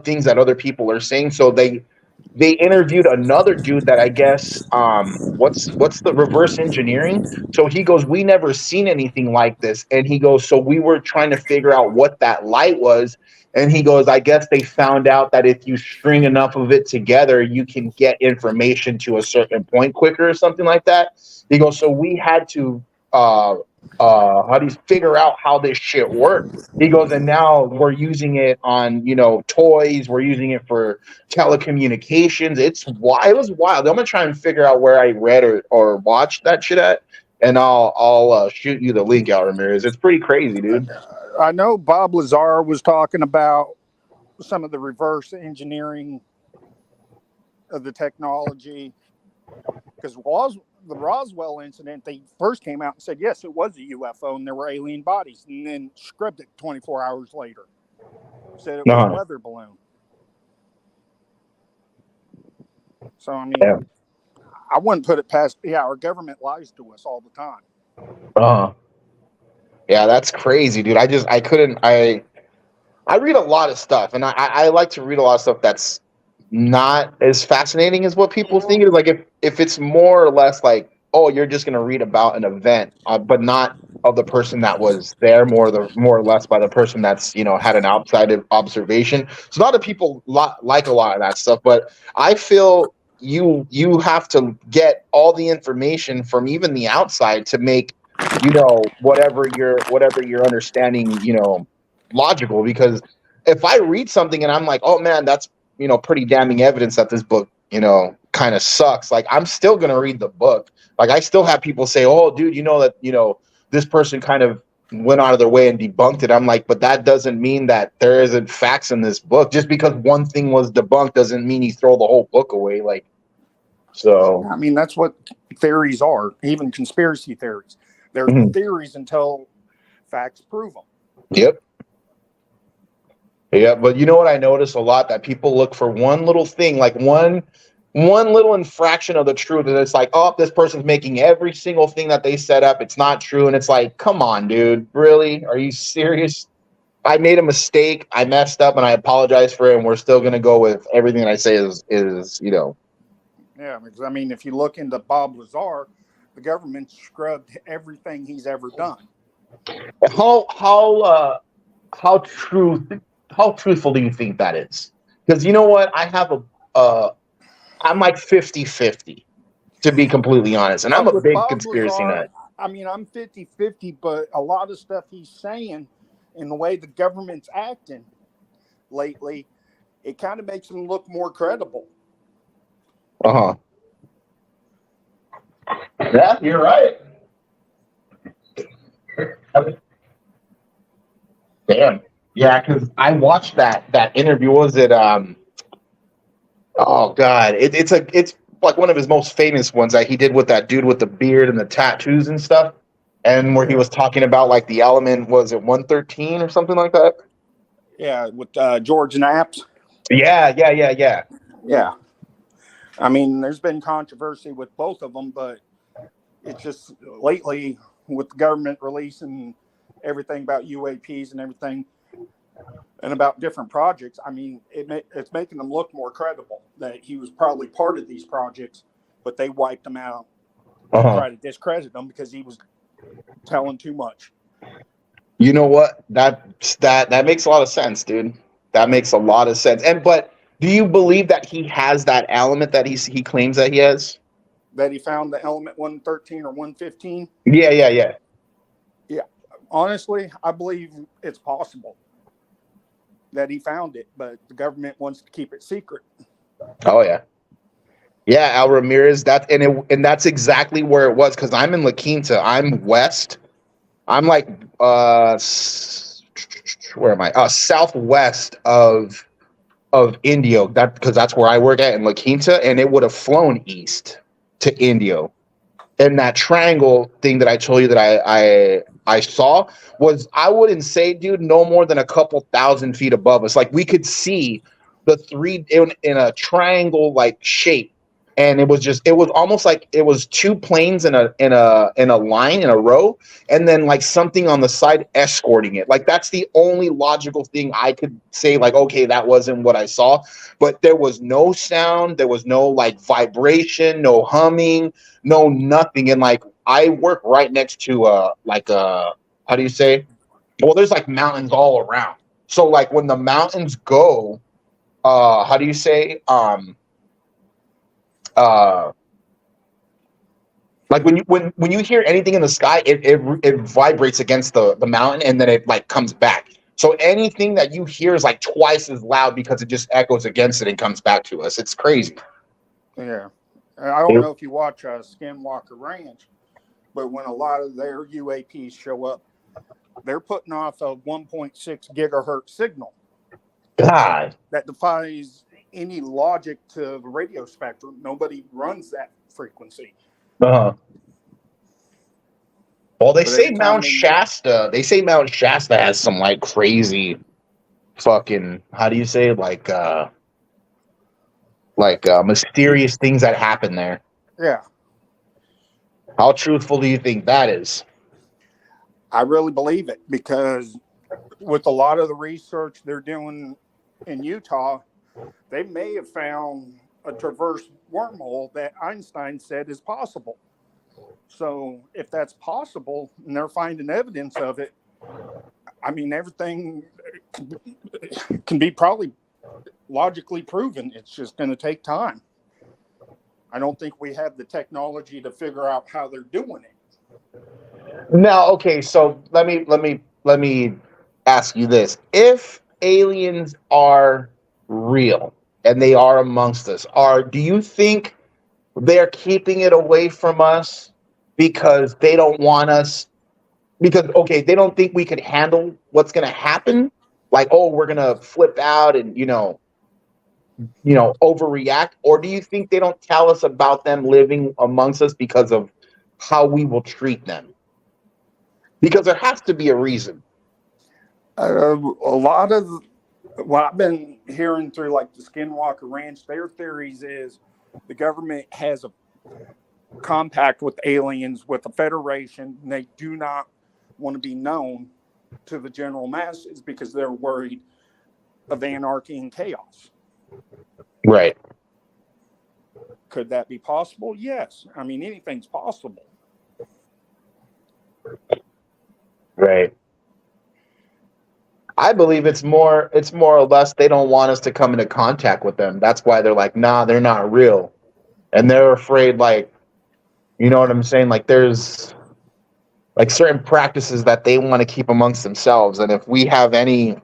things that other people are saying. So they interviewed another dude that I guess what's the reverse engineering? So he goes, we never seen anything like this. And he goes, so we were trying to figure out what that light was. And he goes, I guess they found out that if you string enough of it together, you can get information to a certain point quicker or something like that. He goes, so we had to how do you figure out how this shit works? He goes, and now we're using it on, toys. We're using it for telecommunications. It was wild. I'm gonna try and figure out where I read or watched that shit at, and I'll shoot you the link, Al Ramirez. It's pretty crazy, dude. I know Bob Lazar was talking about some of the reverse engineering of the technology, because the Roswell incident, they first came out and said, yes, it was a UFO and there were alien bodies, and then scrubbed it 24 hours later. Said it was a weather balloon. So, I mean, I wouldn't put it past, our government lies to us all the time. Yeah, that's crazy, dude. I read a lot of stuff, and I like to read a lot of stuff that's not as fascinating as what people think. It's like if it's more or less like, oh, you're just gonna read about an event, but not of the person that was there, more or less by the person that's had an outside observation. So a lot of people like a lot of that stuff, but I feel you have to get all the information from even the outside to make whatever you're understanding logical. Because if I read something and I'm like, oh man, that's pretty damning evidence that this book, kind of sucks. Like, I'm still going to read the book. Like, I still have people say, oh, dude, that, this person kind of went out of their way and debunked it. I'm like, but that doesn't mean that there isn't facts in this book. Just because one thing was debunked doesn't mean you throw the whole book away. Like, so. I mean, that's what theories are, even conspiracy theories. They're Mhm. theories until facts prove them. Yep. Yeah, but you know what I notice a lot, that people look for one little thing, like one little infraction of the truth, and it's like, oh, this person's making every single thing that they set up. It's not true, and it's like, come on, dude, really? Are you serious? I made a mistake, I messed up, and I apologize for it, and we're still gonna go with everything that I say is Yeah, because I mean, if you look into Bob Lazar, the government scrubbed everything he's ever done. how truthful do you think that is? Because you know what, I'm like 50-50, to be completely honest, and I'm a With big Bob conspiracy Lazar, nut. I mean, I'm 50-50, but a lot of stuff he's saying and the way the government's acting lately, it kind of makes him look more credible. Yeah, you're right. Damn. Yeah, because I watched that interview. Was it oh god, it's like one of his most famous ones that he did with that dude with the beard and the tattoos and stuff, and where he was talking about like the element, was it 113 or something like that? Yeah, with George Knapp. Yeah. Yeah. I mean, there's been controversy with both of them, but it's just lately with the government releasing everything about UAPs and everything and about different projects. I mean, it's making them look more credible that he was probably part of these projects, but they wiped him out to try to discredit him because he was telling too much. You know what? That makes a lot of sense, dude. That makes a lot of sense. But do you believe that he has that element that he claims that he has? That he found the element 113 or 115? Yeah. Yeah. Honestly, I believe it's possible that he found it, but the government wants to keep it secret. Oh yeah. Yeah, Al Ramirez. And that's exactly where it was, because I'm in La Quinta. I'm west. I'm like where am I? Southwest of Indio. Because that's where I work at in La Quinta, and it would have flown east to Indio. And that triangle thing that I told you that I saw was, I wouldn't say, dude, no more than a couple thousand feet above us. Like, we could see the three in a triangle like shape, and it was almost like it was two planes in a line, in a row, and then like something on the side escorting it. Like, that's the only logical thing I could say, like, okay, that wasn't what I saw. But there was no sound, there was no like vibration, no humming, no nothing. And like, I work right next to how do you say? Well, there's like mountains all around. So like, when the mountains go, how do you say? Like when you hear anything in the sky, it vibrates against the mountain, and then it like comes back. So anything that you hear is like twice as loud because it just echoes against it and comes back to us. It's crazy. Yeah. I don't know if you watch Skinwalker Ranch, but when a lot of their UAPs show up, they're putting off a 1.6 gigahertz signal. God. That defies any logic to the radio spectrum. Nobody runs that frequency. Well, they say Mount Shasta. They say Mount Shasta has some like crazy, fucking, how do you say, mysterious things that happen there. Yeah. How truthful do you think that is? I really believe it, because with a lot of the research they're doing in Utah, they may have found a traverse wormhole that Einstein said is possible. So if that's possible and they're finding evidence of it, I mean, everything can be probably logically proven. It's just going to take time. I don't think we have the technology to figure out how they're doing it. Now, okay, so let me ask you this. If aliens are real and they are amongst us, do you think they're keeping it away from us because they don't want us, because, okay, they don't think we could handle what's going to happen? Like, oh, we're going to flip out and, overreact? Or do you think they don't tell us about them living amongst us because of how we will treat them? Because there has to be a reason. A lot of what I've been hearing through like the Skinwalker Ranch, their theories is the government has a compact with aliens, with the Federation, and they do not want to be known to the general masses because they're worried of anarchy and chaos. Right. Could that be possible? Yes. I mean, anything's possible. Right. I believe it's more or less they don't want us to come into contact with them. That's why they're like, nah, they're not real. And they're afraid, like, you know what I'm saying? Like there's like certain practices that they want to keep amongst themselves. And if we have any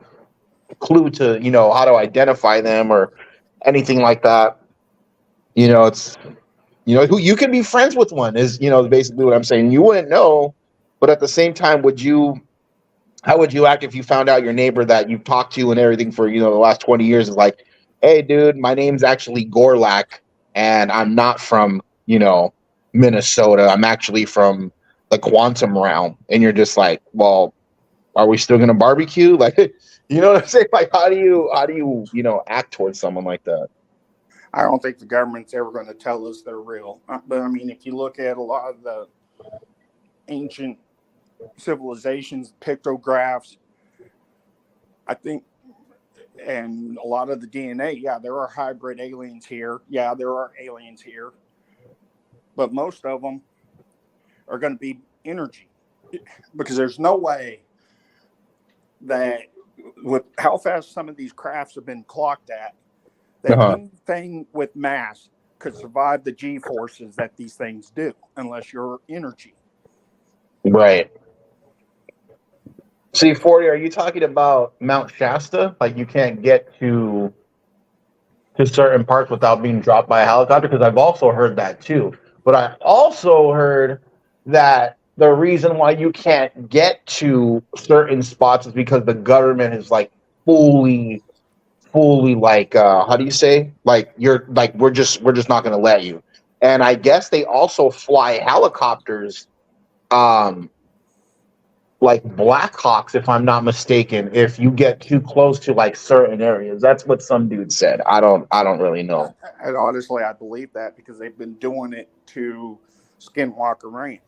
clue to, you know, how to identify them or anything like that, you know, it's, you know, who you can be friends with one is, you know, basically what I'm saying. You wouldn't know, but at the same time, how would you act if you found out your neighbor that you've talked to and everything for, you know, the last 20 years is like, hey, dude, my name's actually Gorlak and I'm not from, you know, Minnesota. I'm actually from the quantum realm. And you're just like, well, are we still going to barbecue? Like, you know what I'm saying? Like, how do you, you know, act towards someone like that? I don't think the government's ever going to tell us they're real. But I mean, if you look at a lot of the ancient civilizations, pictographs, I think, and a lot of the DNA, yeah, there are hybrid aliens here. Yeah, there are aliens here. But most of them are going to be energy because there's no way that with how fast some of these crafts have been clocked at, that anything with mass could survive the G forces that these things do, unless you're energy. Right. See, 40, are you talking about Mount Shasta? Like you can't get to certain parts without being dropped by a helicopter? Because I've also heard that too. But I also heard that the reason why you can't get to certain spots is because the government is like fully like how do you say, like you're like we're just not going to let you. And I guess they also fly helicopters like Blackhawks, if I'm not mistaken, if you get too close to like certain areas. That's what some dude said. I don't really know. And honestly, I believe that because they've been doing it to Skinwalker Ranch.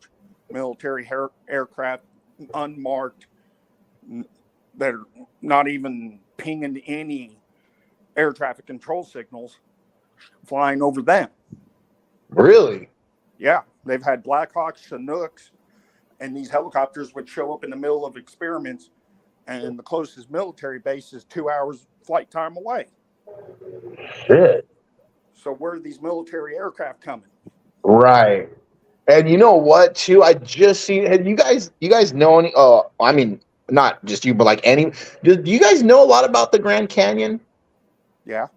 Military aircraft, unmarked, that are not even pinging any air traffic control signals, flying over them. Really? Yeah, they've had Blackhawks, Chinooks, and these helicopters would show up in the middle of experiments, and the closest military base is 2 hours flight time away. Shit. So where are these military aircraft coming? Right. And you know what, too? I just seen. Have you guys know any? I mean, not just you, but like any. Do you guys know a lot about the Grand Canyon? Yeah.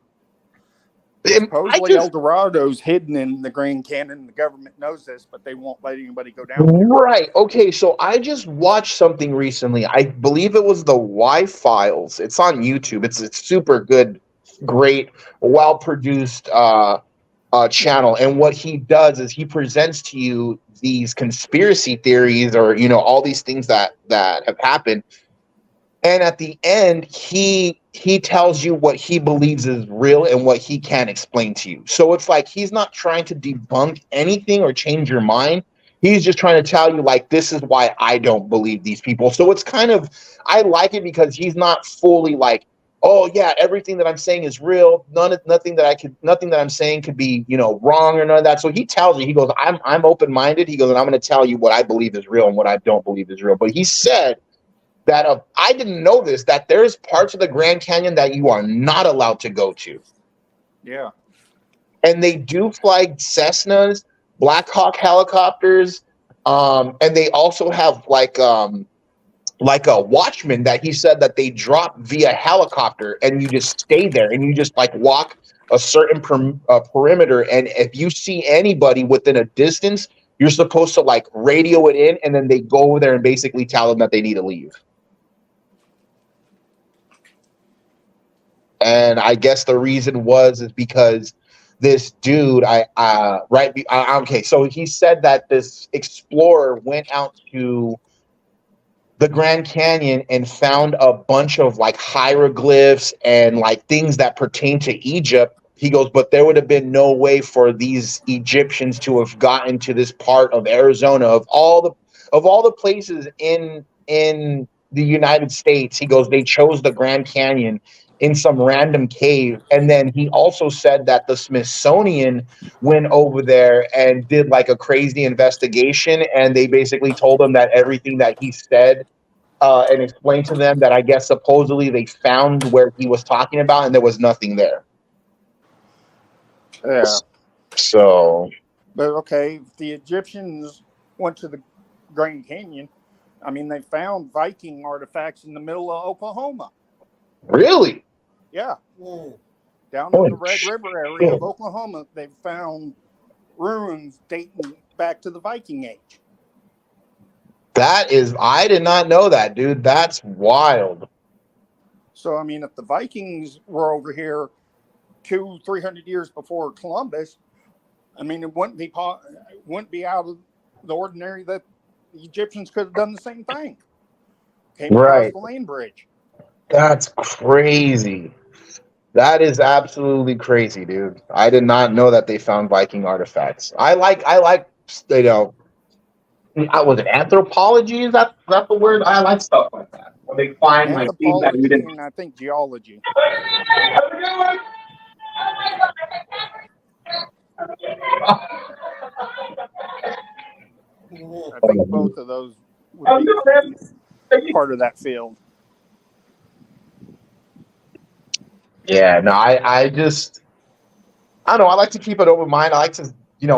Supposedly El Dorado's hidden in the Grand Canyon. The government knows this, but they won't let anybody go down there. Right. Okay. So I just watched something recently. I believe it was the Y-Files. It's on YouTube. It's super good, great, well-produced channel. And what he does is he presents to you these conspiracy theories or, you know, all these things that have happened. And at the end, he tells you what he believes is real and what he can't explain to you. So it's like he's not trying to debunk anything or change your mind. He's just trying to tell you, like, this is why I don't believe these people. So it's kind of, I like it because he's not fully like, oh yeah, everything that I'm saying is real. Nothing that I'm saying could be, you know, wrong or none of that. So he tells you, he goes, I'm open-minded. He goes, and I'm going to tell you what I believe is real and what I don't believe is real. But he said that I didn't know this, that there's parts of the Grand Canyon that you are not allowed to go to. Yeah. And they do fly Cessnas, Black Hawk helicopters, and they also have like a watchman that he said that they drop via helicopter, and you just stay there and you just like walk a certain perimeter, and if you see anybody within a distance, you're supposed to like radio it in, and then they go over there and basically tell them that they need to leave. And I guess the reason is because this dude, okay, so he said that this explorer went out to the Grand Canyon and found a bunch of like hieroglyphs and like things that pertain to Egypt. He goes, but there would have been no way for these Egyptians to have gotten to this part of Arizona of all the places in the United States. He goes, they chose the Grand Canyon in some random cave. And then he also said that the Smithsonian went over there and did like a crazy investigation, and they basically told him that everything that he said and explained to them that I guess supposedly they found where he was talking about, and there was nothing there. Yeah. So, But okay, if the Egyptians went to the Grand Canyon, I mean, they found Viking artifacts in the middle of Oklahoma. really? Yeah. Mm. Down in Holy the Red shit. River area of Oklahoma, they found ruins dating back to the Viking Age. That is, I did not know that, dude. That's wild. So, I mean, if the Vikings were over here 200-300 years before Columbus, I mean, it wouldn't be out of the ordinary that the Egyptians could have done the same thing. Came Right. across the Lane Bridge. That's crazy. That is absolutely crazy, dude. I did not know that they found Viking artifacts. I like, you know, was it anthropology? Is that the word? I like stuff like that. When they find like things that we Anthropology didn't. and I think geology. I think both of those would be part of that field. Yeah, no, I just, I don't know. I like to keep an open mind. I like to,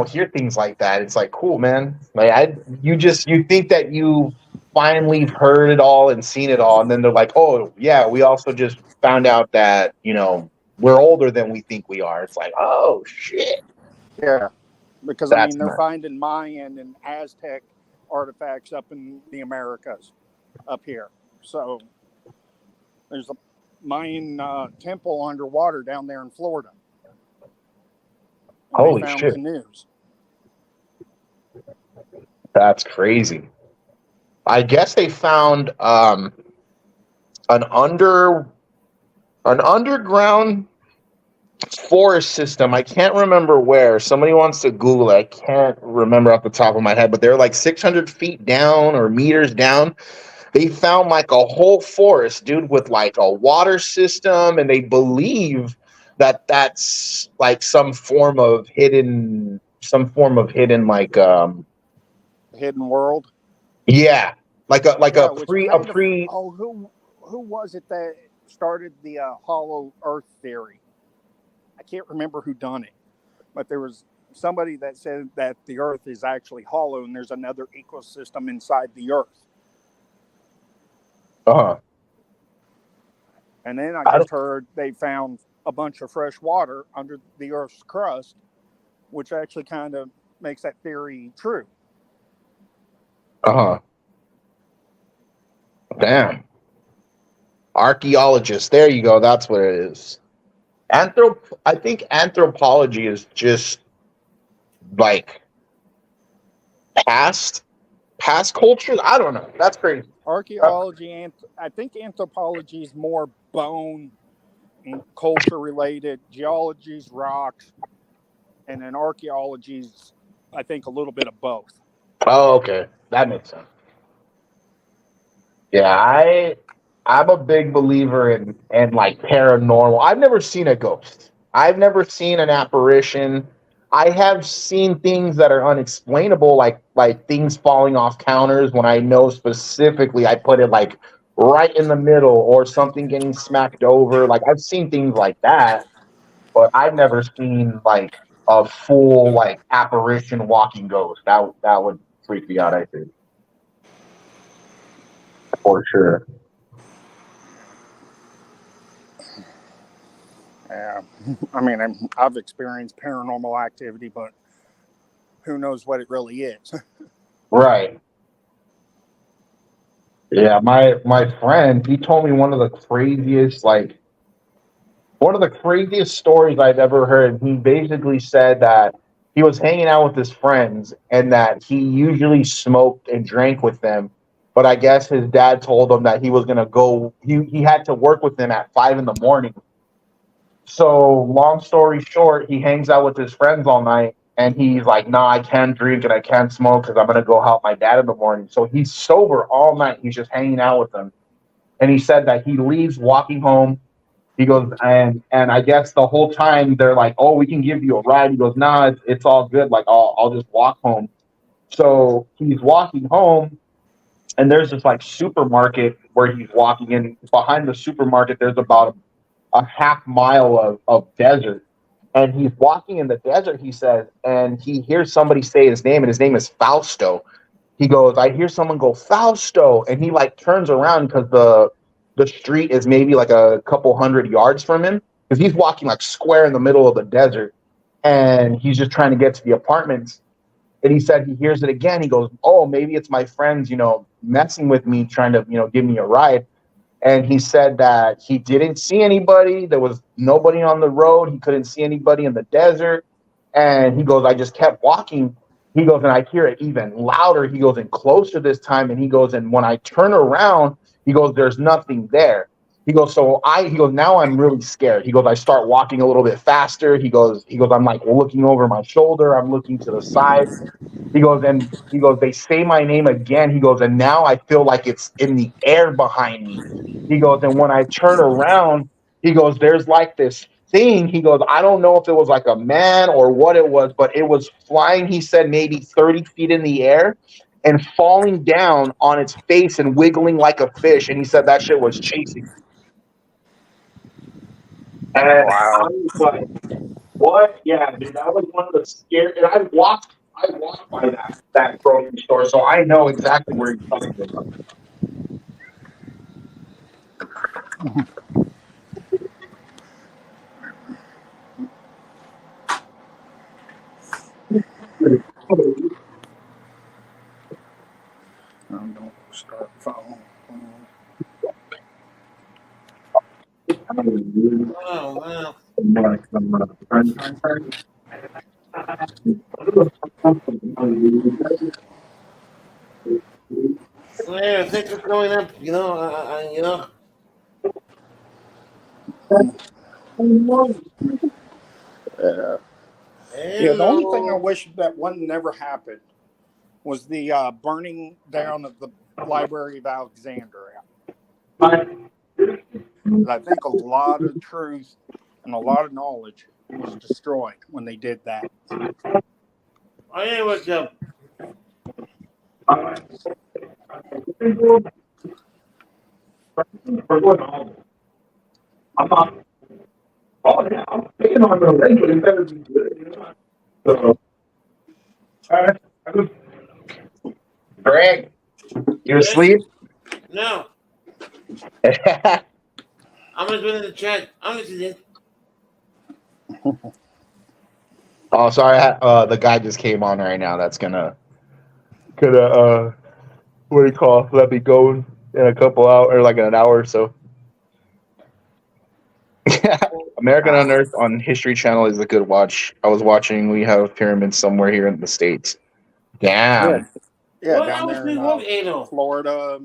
hear things like that. It's like, cool, man. Like you think that you finally heard it all and seen it all, and then they're like, oh yeah, we also just found out that we're older than we think we are. It's like, oh shit. Yeah, because That's they're nuts. finding Mayan and Aztec artifacts up in the Americas, up here. So there's a Mayan temple underwater down there in Florida. And Holy they found shit. canoes. That's crazy. I guess they found an underground forest system. I can't remember where. Somebody wants to Google it. I can't remember off the top of my head, but they're like 600 feet down or meters down. They found like a whole forest, dude, with like a water system, and they believe that that's like some form of hidden like Hidden world. yeah, like a which pre who was it that started the hollow Earth theory? I can't remember who done it, but there was somebody that said that the Earth is actually hollow and there's another ecosystem inside the Earth. And then I just heard they found a bunch of fresh water under the Earth's crust, which actually kind of makes that theory true. Damn. Archaeologist. There you go. That's what it is. I think anthropology is just like past cultures. I don't know. That's crazy. Archaeology, I think anthropology is more bone and culture related. Geology is rocks, and then archaeology is, I think, a little bit of both. Oh, okay. That makes sense. Yeah, I'm a big believer in like paranormal. I've never seen a ghost. I've never seen an apparition. I have seen things that are unexplainable, like things falling off counters when I know specifically I put it like right in the middle, or something getting smacked over. Like I've seen things like that, but I've never seen like a full like apparition walking ghost. That would freak me out, I think. For sure. Yeah, I mean, I've experienced paranormal activity, but who knows what it really is? Right. Yeah, my friend, he told me one of the craziest stories I've ever heard. He basically said that he was hanging out with his friends and that he usually smoked and drank with them, but I guess his dad told him that he was gonna go. He had to work with him at 5 a.m. So long story short, he hangs out with his friends all night, and he's like, "Nah, I can't drink and I can't smoke because I'm gonna go help my dad in the morning." So he's sober all night. He's just hanging out with them, and he said that he leaves walking home. He goes, and I guess the whole time they're like, "Oh, we can give you a ride." He goes, "Nah, it's all good. Like I'll just walk home." So he's walking home, and there's this like supermarket where he's walking in. Behind the supermarket, there's about a half mile of desert. And he's walking in the desert, he says, and he hears somebody say his name, and his name is Fausto. He goes, I hear someone go, Fausto. And he like turns around because the street is maybe like a couple hundred yards from him. Because he's walking like square in the middle of the desert. And he's just trying to get to the apartments. And he said he hears it again. He goes, oh, maybe it's my friends, messing with me, trying to, give me a ride. And he said that he didn't see anybody. There was nobody on the road. He couldn't see anybody in the desert. And he goes, I just kept walking. He goes, and I hear it even louder. He goes, and closer this time. And he goes, and when I turn around, he goes, there's nothing there. He goes, now I'm really scared. He goes, I start walking a little bit faster. He goes, I'm like looking over my shoulder. I'm looking to the side. He goes, they say my name again. He goes, and now I feel like it's in the air behind me. He goes, and when I turn around, he goes, there's like this thing. He goes, I don't know if it was like a man or what it was, but it was flying, he said, maybe 30 feet in the air and falling down on its face and wiggling like a fish. And he said that shit was chasing me. And Wow. I was like, what? Yeah, dude, that was one of the scary. And I walked by that grocery store, so I know exactly where you're talking about. Don't start phone. Oh wow. Yeah, thanks for coming up. Yeah, the only thing I Hello. wish that one never happened was the burning down of the Library of Alexandria. I think a lot of truth and a lot of knowledge was destroyed when they did that. Oh yeah, what's up? Greg, you Yes? asleep? No. I'm just in the chat. I'm listening. Oh, sorry. The guy just came on right now. That's gonna what do you call? Let me go in a couple hours, or like in an hour or so. American Unearthed on History Channel is a good watch. I was watching. We have pyramids somewhere here in the States. Damn. Yeah, What down hours there do in you work, Adel? Florida,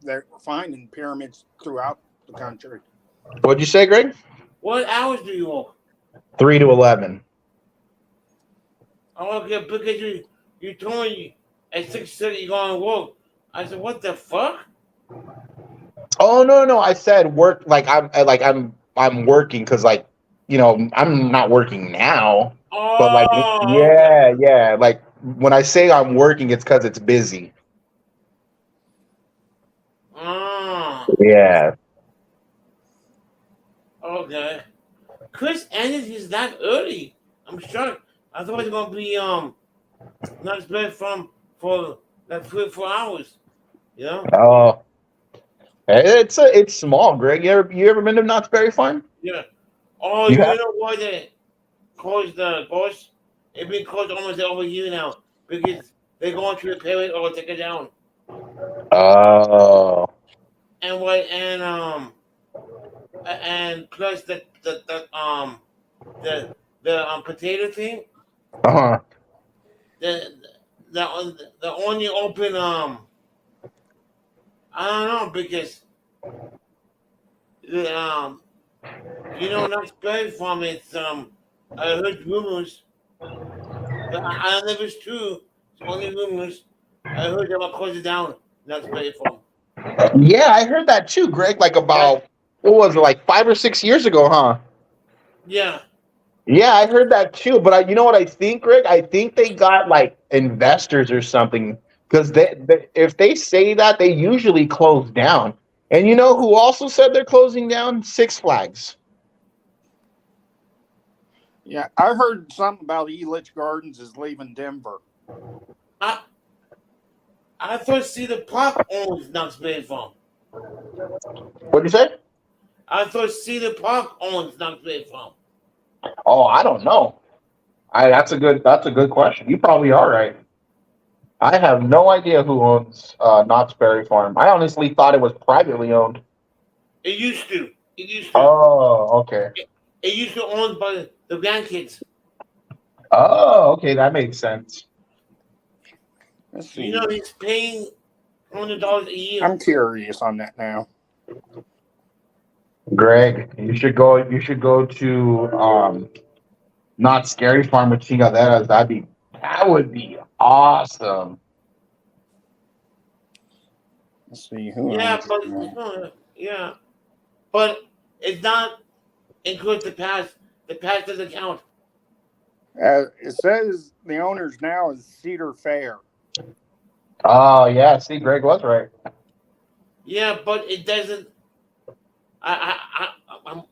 they're finding pyramids throughout the country. What'd you say, Greg? What hours do you work? 3 to 11. Oh, okay, because you told me at 6:30 you're going to work. I said, what the fuck? Oh no! I said work. I'm working because I'm not working now. But Oh, okay. yeah. Like when I say I'm working, it's because it's busy. Yeah. Okay. Chris ended his that early. I'm shocked. I thought it was gonna be not spent for like 3 or 4 hours. You know? Oh, it's small, Greg. You ever been to Knott's Berry Farm? Yeah. Oh, You you have? know why they closed the ghost? It's been closed almost over a year now because they're going to repair it or take it down. Oh. And what and plus the potato thing, Uh-huh. the only open I don't know because the not Berry Farm. It's I heard rumors, but I don't know if it's true. It's only rumors. I heard they were closing down Knott's Berry Farm. Yeah, I heard that too, Greg. Like about what was it, like 5 or 6 years ago, huh? Yeah. Yeah, I heard that too. But you know what I think, Greg? I think they got like investors or something because if they say that, they usually close down. And you know who also said they're closing down? Six Flags. Yeah, I heard something about Elitch Gardens is leaving Denver. I thought Cedar Park owns Knott's Berry Farm. What'd you say? I thought Cedar Park owns Knott's Berry Farm. Oh, I don't know. That's a good question. You probably are right. I have no idea who owns Knott's Berry Farm. I honestly thought it was privately owned. It used to. Oh, okay. It used to owned by the grandkids. Oh, okay, that makes sense. Let's see. You know, he's paying $100 a year. I'm curious on that now. Greg, you should go to Knott's Scary Farm with chingaderas. That would be awesome. Let's see who. Yeah, owns but it. yeah, but it's not include the past. The past doesn't count. It says the owners now is Cedar Fair. Oh yeah, see, Greg was right. Yeah, but it doesn't.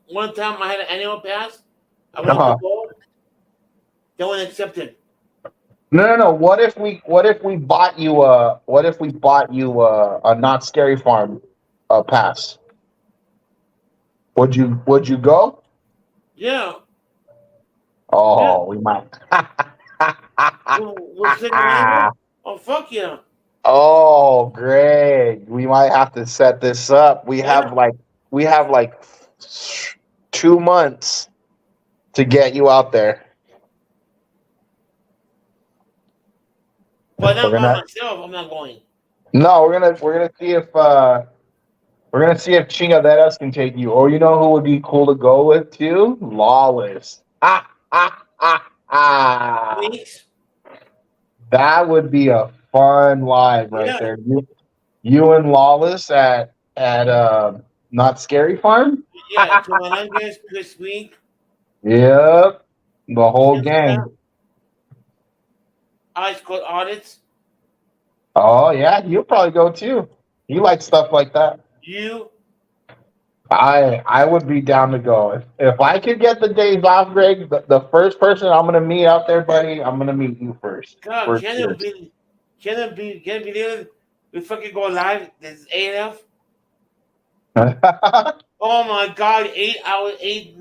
One time I had an annual pass. I went to go. They wouldn't accept it. No. What if we bought you a Knott's Scary Farm pass? Would you go? Yeah. Oh, we might. We'll take it. Oh fuck yeah. Oh, Greg, we might have to set this up. We have like 2 months to get you out there. But not by myself. I'm not going. No, we're gonna see if Chingaderas can take you. Or you know who would be cool to go with too? Lawless. Weeks? That would be a fun live right there. You and Lawless at Knott's Scary Farm? Yeah, to Melendez this week. Yep. The whole gang. Ice Cold Audits. Oh yeah, you'll probably go too. You like stuff like that. You. I would be down to go. If I could get the days off, Greg, the first person I'm gonna meet out there, buddy, I'm gonna meet you first. God, can it be there? We fucking go live. This is AF. Oh my God, 8 hours, 8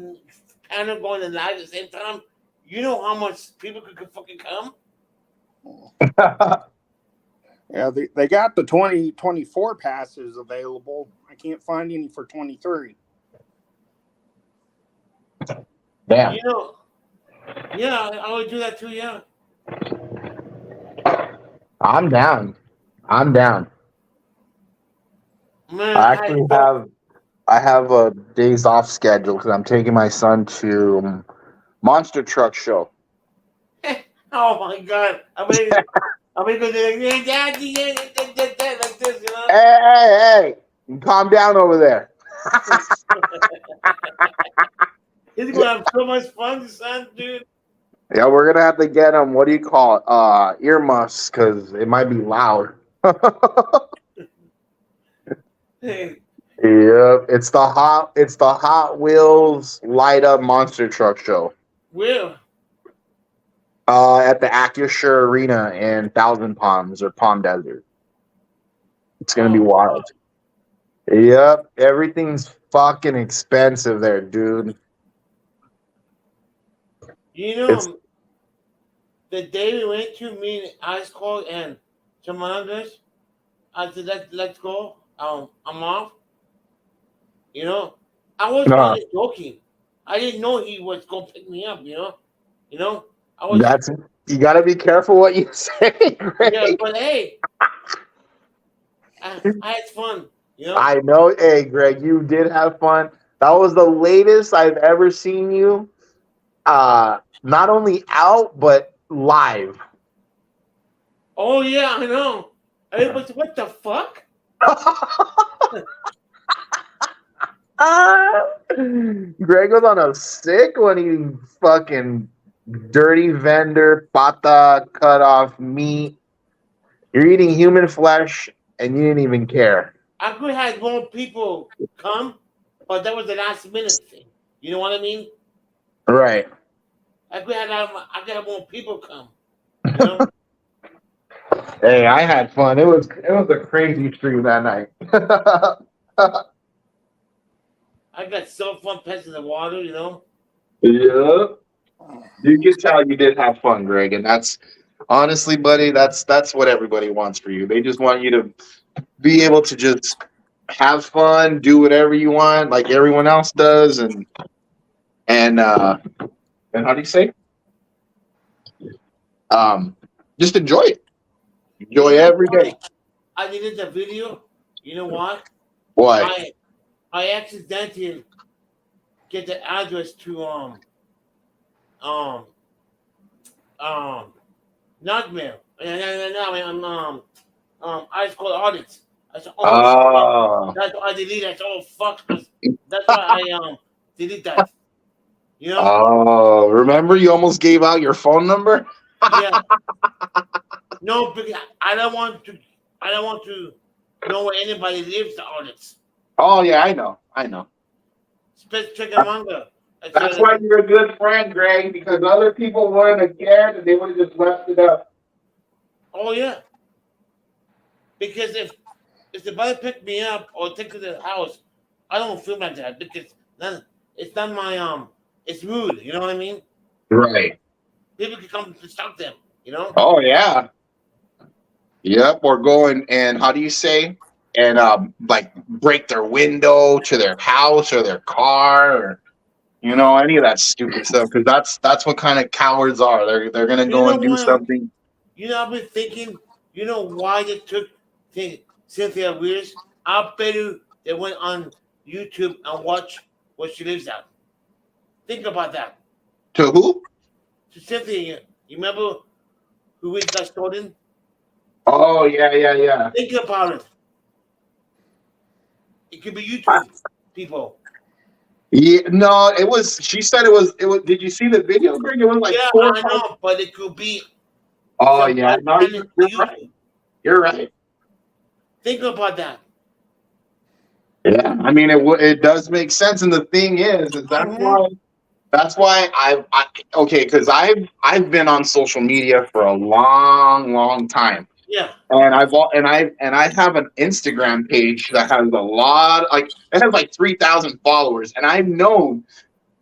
panel going live at the same time. You know how much people could fucking come? Yeah, they got the 2024 passes available. I can't find any for 23. Damn. You know, yeah, I would do that too. Yeah. I'm down. Man, I have a days off schedule because I'm taking my son to Monster Truck Show. Oh my God! I'm gonna go like Daddy, like this, you know. Hey! Calm down over there. He's gonna have so much fun, son, dude. Yeah, we're gonna have to get him. What do you call it? Earmuffs, because it might be loud. Hey. Yep, it's the Hot Wheels light up monster truck show. Where? At the Acrisure Arena in Thousand Palms or Palm Desert. It's gonna be wild. Yep, everything's fucking expensive there, dude. You know, the day we went to meet Ice Cold and some others, I said, let's go. I'm off. You know, I was really joking. I didn't know he was gonna pick me up. You know, I was. You gotta be careful what you say, Greg. Yeah, but hey, I had fun. You know. I know. Hey, Greg, you did have fun. That was the latest I've ever seen you. Not only out but live. Oh yeah, I know. Everybody's what the fuck? Greg was on a sick one, eating fucking dirty vendor, pata, cut off meat. You're eating human flesh and you didn't even care. I could have had more people come, but that was the last minute thing. You know what I mean? Right. I could have more people come. You know? Hey, I had fun. It was a crazy stream that night. I got so fun passing the water. You know. Yeah. You can tell you did have fun, Greg, and that's honestly, buddy, that's what everybody wants for you. They just want you to be able to just have fun, do whatever you want, like everyone else does, and how do you say? Just enjoy it. Enjoy every day. I did the video. You know what? Why? I accidentally get the address to Nightmare. Ice Cold Audits. I said, Oh. that's why I deleted. I said, oh fuck. That's why I delete that. You know? Oh, remember you almost gave out your phone number? Yeah. No, because I don't want to know where anybody lives. The audits. Oh yeah, I know. Spit chicken manga. That's why you're a good friend, Greg, because other people wouldn't have cared and they would have just left it up. Oh yeah. Because if somebody pick me up or take to the house, I don't feel like that because it's not my it's rude. You know what I mean? Right. People can come to stop them. You know? Oh yeah. Yep. Or going and how do you say? And like break their window to their house or their car or any of that stupid stuff because that's what kind of cowards are. They're gonna go and do something. You know, I've been thinking. You know why they took Cynthia Wears? I bet you they went on YouTube and watched where she lives at. Think about that. To who? To Cynthia. You remember who we got stolen? Oh yeah. Think about it. It could be YouTube people. Yeah, no, it was. She said it was. Did you see the video, Greg? It was like 4 or 5. I know, but it could be. Oh yeah, no, you're right. You're right. Think about that. Yeah, I mean it does make sense, and the thing is that's why because I've been on social media for a long time. Yeah. And I have an Instagram page that has a lot, it has like 3,000 followers, and I've known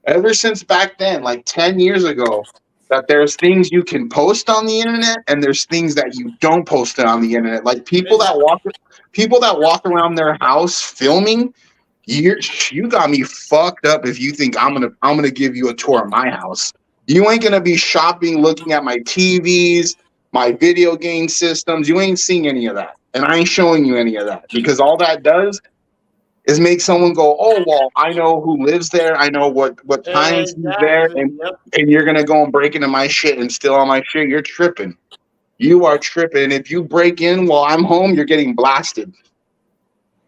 ever since back then, like 10 years ago, that there's things you can post on the internet and there's things that you don't post on the internet. Like people that walk around their house filming. You got me fucked up if you think I'm gonna give you a tour of my house. You ain't gonna be shopping, looking at my TVs, my video game systems. You ain't seeing any of that, and I ain't showing you any of that because all that does is make someone go, "Oh well, I know who lives there. I know what times he's there," and you're gonna go and break into my shit and steal all my shit. You're tripping. You are tripping. And if you break in while I'm home, you're getting blasted.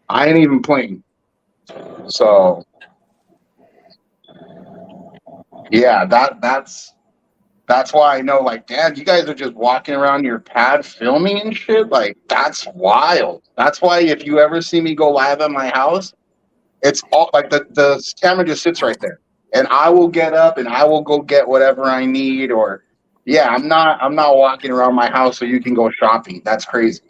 I ain't even playing. So, yeah, that's why I know, like, Dad, you guys are just walking around your pad filming and shit. Like, that's wild. That's why if you ever see me go live at my house, it's all like the camera just sits right there, and I will get up and I will go get whatever I need. Or, yeah, I'm not walking around my house so you can go shopping. That's crazy.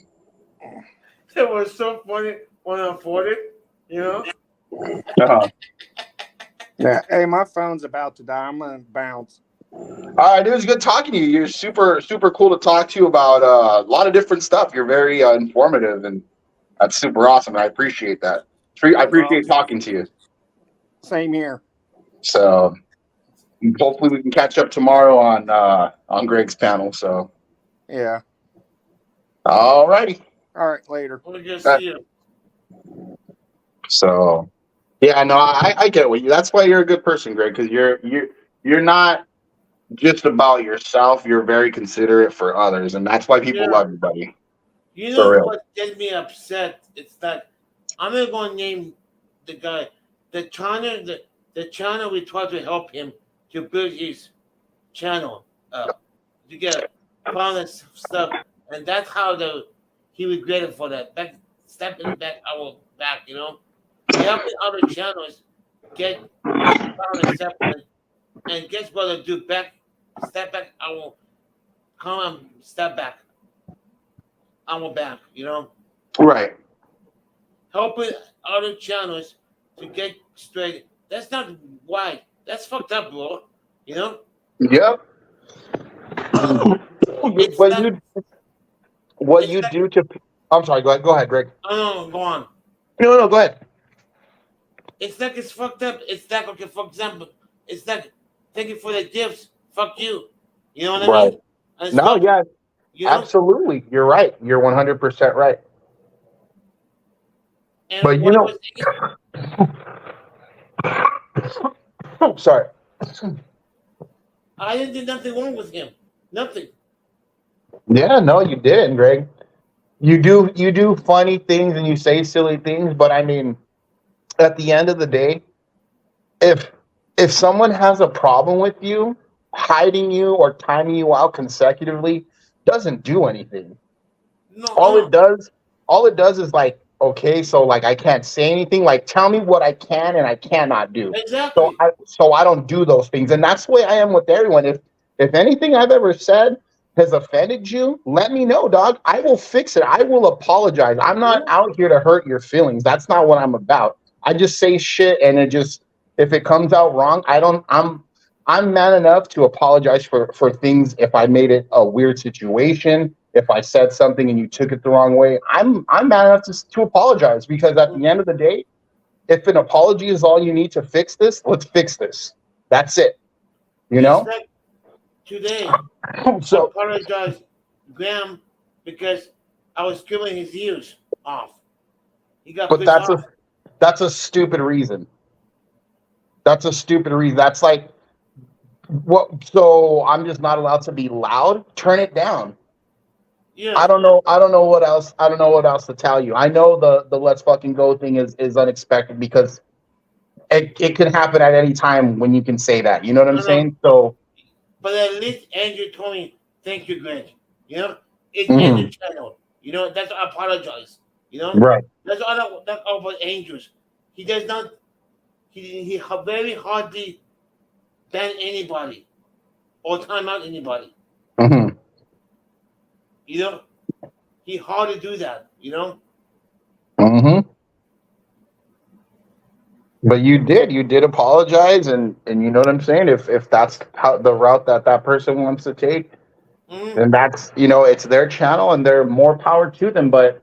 It was so funny when I bought it, you know. Yeah. Hey, my phone's about to die. I'm gonna bounce. All right, it was good talking to you. You're super cool to talk to about a lot of different stuff. You're very informative, and that's super awesome. I appreciate that. I appreciate talking to you. Same here. So hopefully we can catch up tomorrow on Greg's panel. So yeah. All righty. All right, later. We just see you. So, yeah, no, I get what you. That's why you're a good person, Greg, because you're not just about yourself. You're very considerate for others, and that's why people Yeah. love you, buddy. You For know real. what gets me upset? It's that I'm not going to name the guy. The channel we tried to help him to build his channel up to get found his stuff, and that's how he regretted for that. Back stepping back our back, you know. Helping other channels get found and stuff, and guess what I do? Step back. I will come and step back. I will back, you know. Right. Helping other channels to get straight. That's not right. That's fucked up, bro. You know? Yep. It's What like- you it's like- do to. I'm sorry. Go ahead, Greg. Oh, go on. No, go ahead. It's like it's fucked up. It's like, okay, for example, it's like, thank you for the gifts. Fuck you. You know what I Right. mean? And it's No, fuck- yeah, you know? absolutely. You're right. You're 100% right. And But you what I know- was thinking, Oh, sorry. I didn't do nothing wrong with him. Nothing. Yeah, no, you didn't, Greg. You do funny things and you say silly things, but I mean, at the end of the day, if someone has a problem with you, hiding you or timing you out consecutively doesn't do anything. No, All it does is like, okay, so like I can't say anything. Like, tell me what I can and I cannot do. exactly. So I don't do those things, and that's the way I am with everyone. If anything I've ever said has offended you, let me know, dog. I will fix it. I will apologize. I'm not out here to hurt your feelings. That's not what I'm about. I just say shit, and if it comes out wrong, I'm man enough to apologize for things if I made it a weird situation. If I said something and you took it the wrong way, I'm man enough to apologize, because at the end of the day, if an apology is all you need to fix this, let's fix this. That's it. You know? It's like today, So apologize, Graham, because I was trimming his ears off. He got but pissed that's off. a stupid reason. That's a stupid reason. That's like what, so I'm just not allowed to be loud? Turn it down. Yeah. I don't know what else to tell you. I know the let's fucking go thing is unexpected, because it can happen at any time when you can say that. You know what I'm I know. saying? So But at least Andrew told me, thank you, Greg. You know, it's Mhm. Andrew's channel. You know, that's I apologize. You know, right. that's all about Andrews. He does not. He very hardly ban anybody or time out anybody. hmm You know, he hardly do that. You know, hmm But you did apologize, and you know what I'm saying. If that's how the route that person wants to take, Mhm. then that's, it's their channel and they're more power to them. But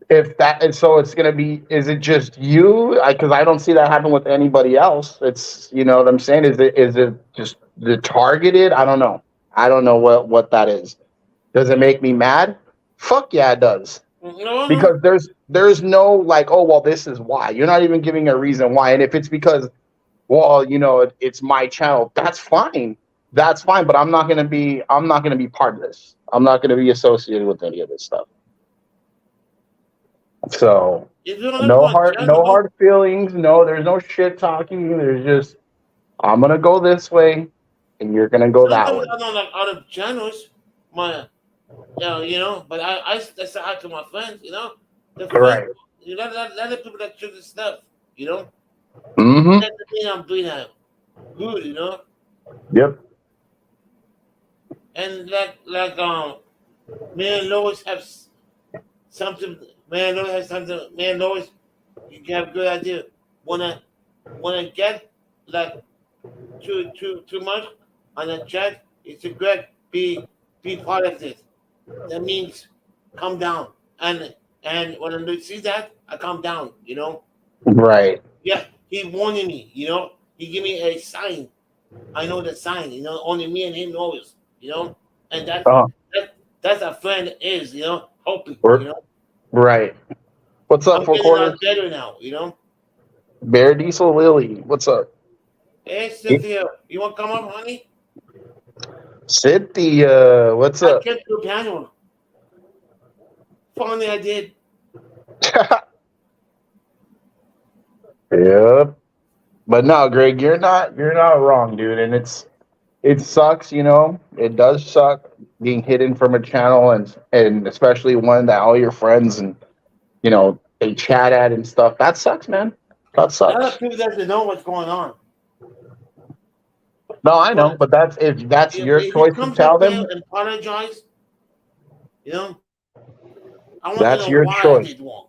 if that is so, it's gonna be. Is it just you? Because I don't see that happen with anybody else. It's, you know what I'm saying. Is it just the targeted? I don't know. I don't know what that is. Does it make me mad? Fuck yeah, it does. No, Because there's no like, oh well, this is why. You're not even giving a reason why. And if it's because, well, it's my channel, that's fine. That's fine. But I'm not gonna be part of this. I'm not gonna be associated with any of this stuff. So if you don't no have one channel, hard feelings. No, there's no shit talking. There's just, I'm gonna go this way, and you're gonna go that way. I don't like other channels, you know. But I say hi to my friends, you know. The Right. friends, you know, let the people that choose the stuff, you know. Mm-hmm. That doesn't mean I'm doing that good, you know. Yep. And me and Lois have something. Me and Lois has something. Me and Lois, you have a good idea. When I get like too much on the chat, it's a great be part of this. That means calm down. And when I see that, I calm down. You know. Right. Yeah, he warning me. You know, he give me a sign. I know the sign. You know, only me and him knows. You know, and that's Uh-huh. that's a friend is. You know, hoping. Or- You know. Right. What's up, I'm four getting a lot quarters? better now, you know? Bear Diesel Lily. What's up? Hey, Cynthia, you want to come up, honey? Cynthia, what's I up? kept your panel. Finally, I did. Yep. But no, Greg, you're not wrong, dude. And it sucks, you know. It does suck being hidden from a channel and especially one that all your friends and you know they chat at and stuff. That sucks, man. That A lot sucks. of people doesn't know what's going on. No, I know, But but if that's if your he choice to comes tell up there them, and apologize, you know, I want to that's know your why I choice. did wrong.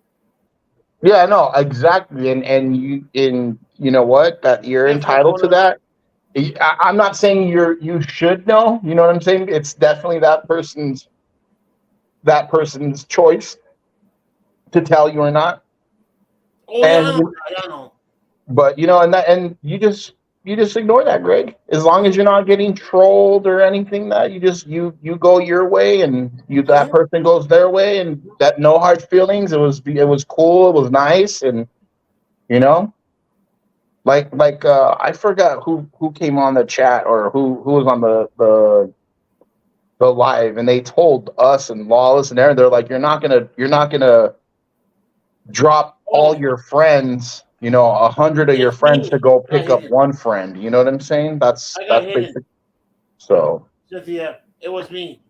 Yeah, no, exactly. And you know what? That you're Hey, four entitled to quarters. that. I'm not saying you should know. You know what I'm saying? It's definitely that person's choice to tell you or not. Oh, yeah, I And know. I know. but you know, and you just ignore that, Greg. As long as you're not getting trolled or anything, that you go your way and that person goes their way, and that no hard feelings. It was cool. It was nice, and you know. Like I forgot who came on the chat or who was on the live, and they told us and Lawless and Aaron, they're like, you're not gonna drop all Oh, your friends, you know, 100 of your it's friends to me. go I got pick up hidden. one friend. You know what I'm saying? That's I got hidden. basic. So Cynthia, it was me.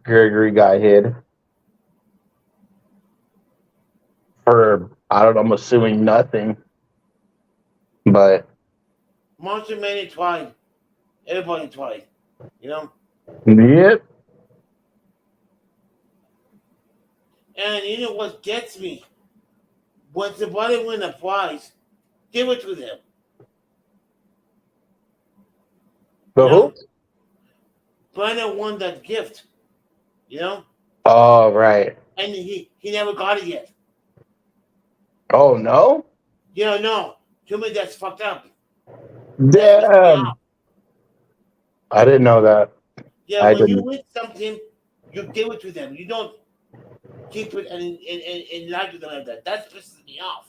Gregory got hid for I don't know. I'm assuming nothing, but Monster Mania tried. Everybody tried. You know? yep. And you know what gets me? When somebody win a prize, give it to them. The You know? who? Brandon won that gift. You know? Oh right. And he never got it yet. Oh no. You know, no. To me, that's fucked up. That's pissing me Damn. off. I didn't know that. Yeah, I when you didn't. win something, you give it to them. You don't keep it and lie to them like that. That pisses me off.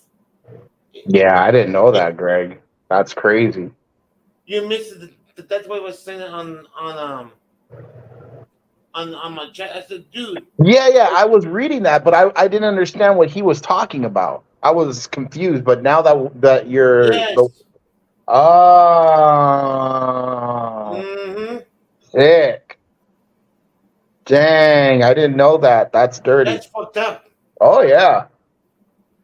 Yeah, I didn't know that, Greg. That's crazy. You missed it. That's what I was saying on my chat. I said, dude. Yeah, I was reading that, but I didn't understand what he was talking about. I was confused, but now that you're the Yes. oh Mm-hmm. sick. Dang, I didn't know that. That's dirty. That's fucked up. Oh yeah.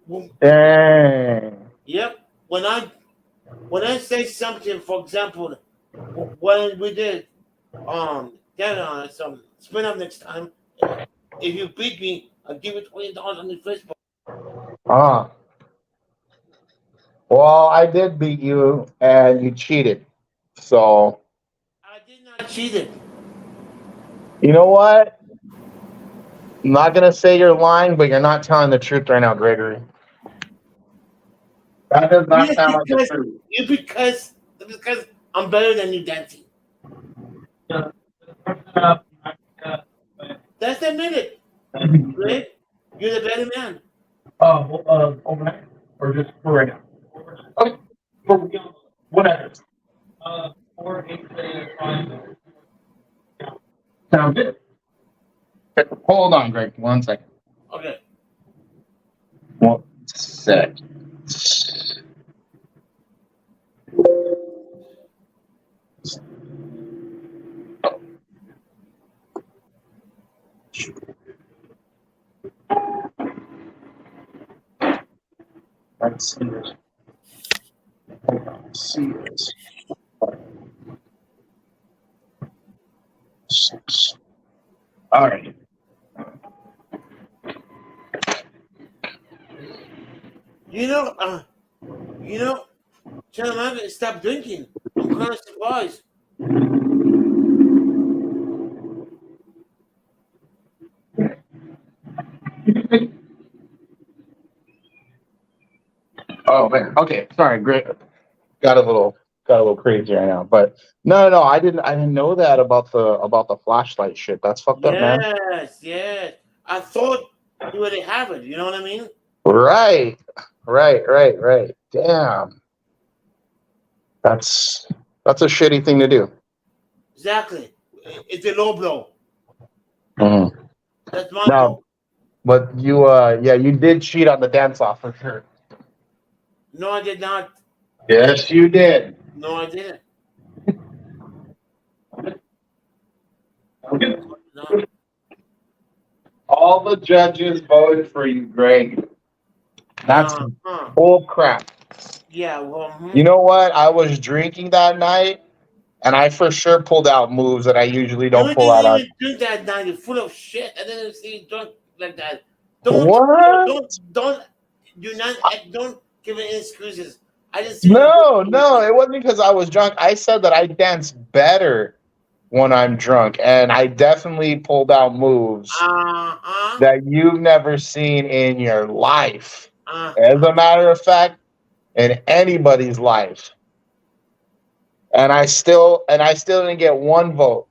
Well, Dang. yep. When I say something, for example, when we did some spin up next time, if you beat me, I'll give you $20 on the Facebook. Ah. Well, I did beat you and you cheated. So I did not cheat it. you know what? I'm not gonna say you're lying, but you're not telling the truth right now, Gregory. That does not Yes, sound like the truth. because I'm better than you, dancing. That's admit it. Right? You're the better man. Overnight or just for right now? Okay, for whatever. 4 8 sounds good. Hold on, Greg. 1 second. Okay. 1 sec. Let's see this. Hold on. Let's see this. 6. All right. You know, tell him to stop drinking. I'm kind of surprised. Oh man. Okay. Sorry. Great. Got a little crazy right now, but no. I didn't know that about the flashlight shit. That's fucked up, man. Yes. I thought You already have it. You know what I mean? Right. Damn. That's a shitty thing to do. Exactly. It's a low blow. Mhm. That's my No, blow. but you, you did cheat on the dance off for sure. No, I did not. Yes, you did. No, I didn't. No. All the judges voted for you, Greg. That's bull crap. Yeah, well, You know what? I was drinking that night, and I for sure pulled out moves that I usually don't you pull out. didn't even drink that night. You're full of shit. I didn't see you drunk like that. What? Don't give me excuses. I didn't see you. No, it wasn't because I was drunk. I said that I dance better when I'm drunk, and I definitely pulled out moves that you've never seen in your life. As a matter of fact, in anybody's life. And I still didn't get one vote.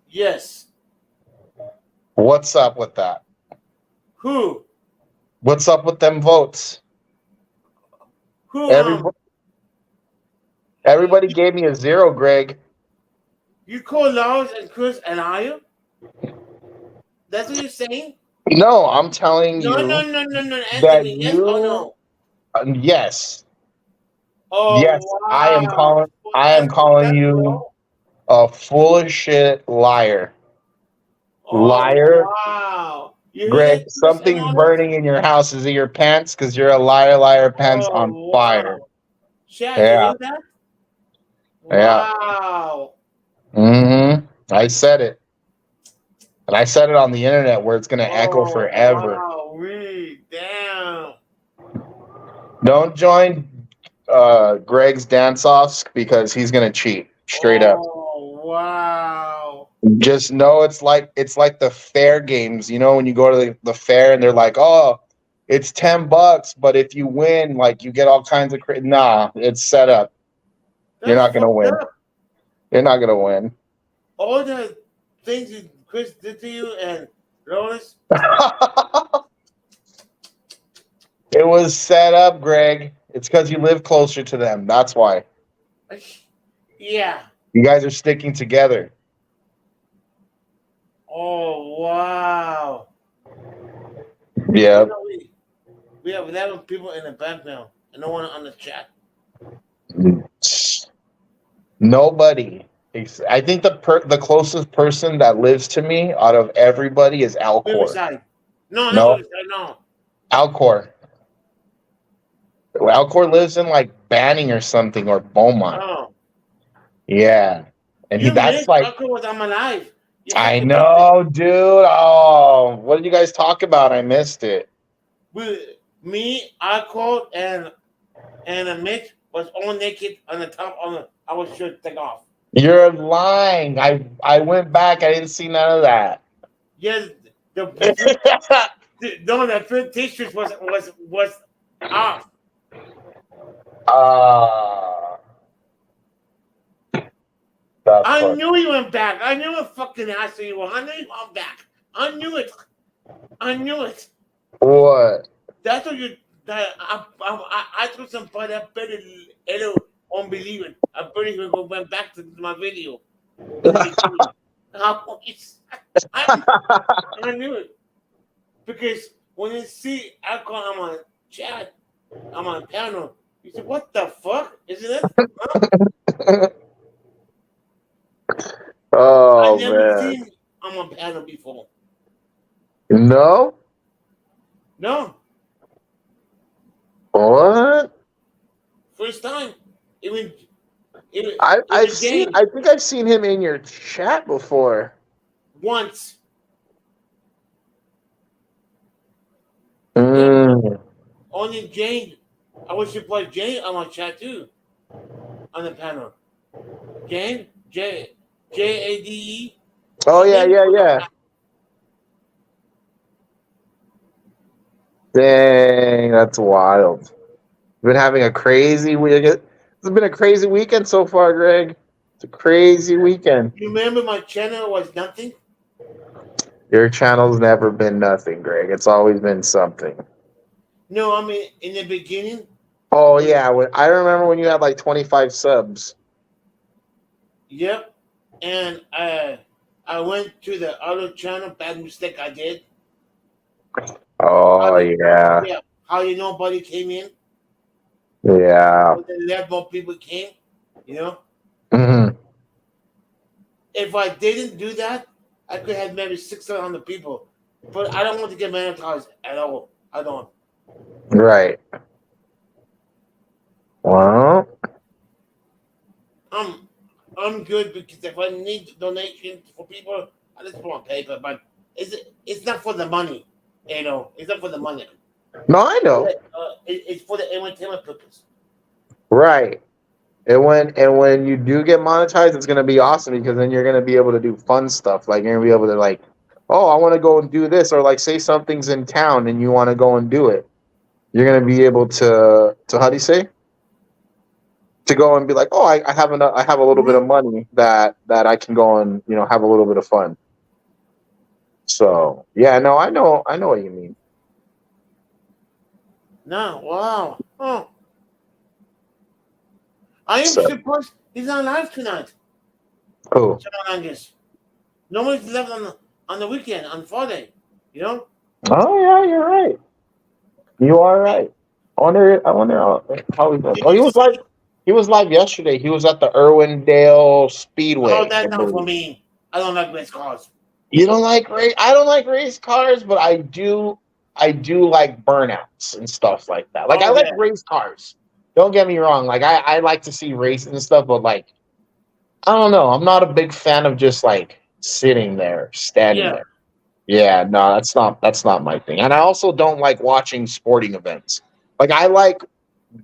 Yes. What's up with that? Who? What's up with them votes? Who? Everybody gave me a 0, Greg. You call Lars and Chris a liar? That's what you're saying? No, I'm telling you. No. Answer That me. Yes or no? Yes. Oh, yes, wow. I am calling you a full of shit liar. Liar. Wow. Greg, something's burning in your house. Is it your pants? Because you're a liar, pants on fire. Chad, Yeah. you hear that? Yeah. Wow. I said it. And I said it on the internet where it's going to echo forever. Wow, really? Damn. Don't join Greg's dance-offs because he's going to cheat. Straight up. Oh, wow. Just know it's like the fair games. You know, when you go to the fair and they're like, oh, it's $10, but if you win, like, you get all kinds of nah, it's set up. You're not going to win. You're not going to win. All the things that Chris did to you and Lois. It was set up, Greg. It's because you live closer to them. That's why. Yeah. You guys are sticking together. Oh, wow. Yeah. You know, we have 11 people in the back now, and no one on the chat. Nobody. I think the closest person that lives to me out of everybody is Alcor. No. Alcor. Alcor lives in like Banning or something, or Beaumont. Oh. Yeah. And that's like Alcor was on my life. I know, dude. Oh, what did you guys talk about? I missed it. Me, Alcor, and Mitch was all naked on the top I was sure to take off. You're lying. I went back. I didn't see none of that. Yes, the first t-shirt was off. I knew you went back. I knew what fucking asshole you were. I knew you went back. I knew it. What? That's what you. I threw some part that better hello unbelieving. I pretty go went back to my video. I knew it because when you see alcohol, I'm on chat, I'm on panel. You said, "What the fuck? Isn't it?" Huh? Oh, I never man. seen I'm on panel before. No. What? First time. I think I've seen him in your chat before. Once. Mm. Only Jane. I was surprised Jane on my chat too. On the panel. Jane? Jade? Oh, yeah. Dang, that's wild. Been having a crazy week. It's been a crazy weekend so far, Greg. It's a crazy weekend. You remember my channel was nothing? Your channel's never been nothing, Greg. It's always been something. No, I mean in the beginning. Oh yeah, I remember when you had like 25 subs. Yep. And I went to the other channel. Bad mistake I did. Oh yeah, Yeah. How nobody came in? yeah. But then left more people came. You know. hmm If I didn't do that, I could have maybe 600 people. But I don't want to get monetized at all. I don't. Right. Well, I'm good because if I need donations for people, I just want paper. But it's not for the money. You know, it's not for the money. no, I know. It's for the entertainment purpose. Right. And when you do get monetized, it's gonna be awesome because then you're gonna be able to do fun stuff. Like you're gonna be able to like, oh, I want to go and do this, or like say something's in town and you want to go and do it. You're gonna be able to how do you say? To go and be like, oh, I have a little bit of money that I can go and have a little bit of fun. So yeah, no, I know what you mean. No, wow. Oh. I am So- surprised he's not live tonight. Oh, John Angus. Nobody's left on the weekend, on Friday. You know? oh yeah, you're right. You are right. I wonder how he's doing. Oh, he was live yesterday. He was at the Irwindale Speedway. Oh, that's not for me. I don't like race cars. You don't like race? I don't like race cars, but I do like burnouts and stuff like that. Like I like race cars. Don't get me wrong. Like I like to see races and stuff, but like I don't know. I'm not a big fan of just like sitting there, standing there. Yeah, no, that's not my thing. And I also don't like watching sporting events. Like I like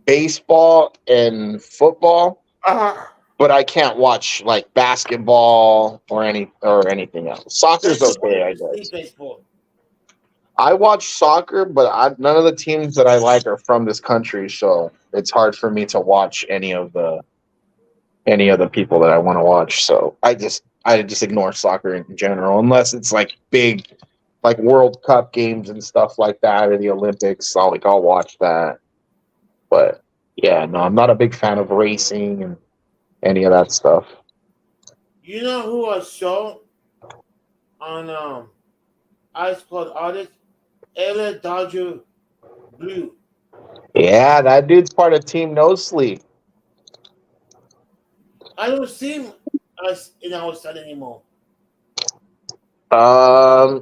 baseball and football, but I can't watch like basketball or anything else. Soccer's okay, I guess. Baseball. I watch soccer, but none of the teams that I like are from this country, so it's hard for me to watch any of the people that I want to watch. So I just ignore soccer in general, unless it's like big, like World Cup games and stuff like that, or the Olympics. I'll watch that. But yeah, no, I'm not a big fan of racing and any of that stuff. You know who I saw on Ice Cold Artist? Ella Dodger Blue. Yeah, that dude's part of Team No Sleep. I don't see him in our side anymore. I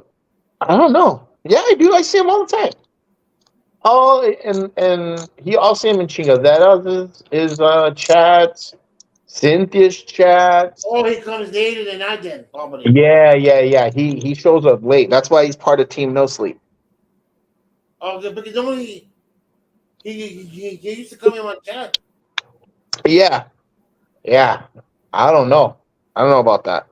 don't know. Yeah, I do. I see him all the time. Oh, and I'll see him in Chinga. That is chats. Cynthia's chats. Oh, he comes later than I did, probably. Yeah. He shows up late. That's why he's part of Team No Sleep. Oh, because normally he used to come in my chat. Yeah. I don't know about that.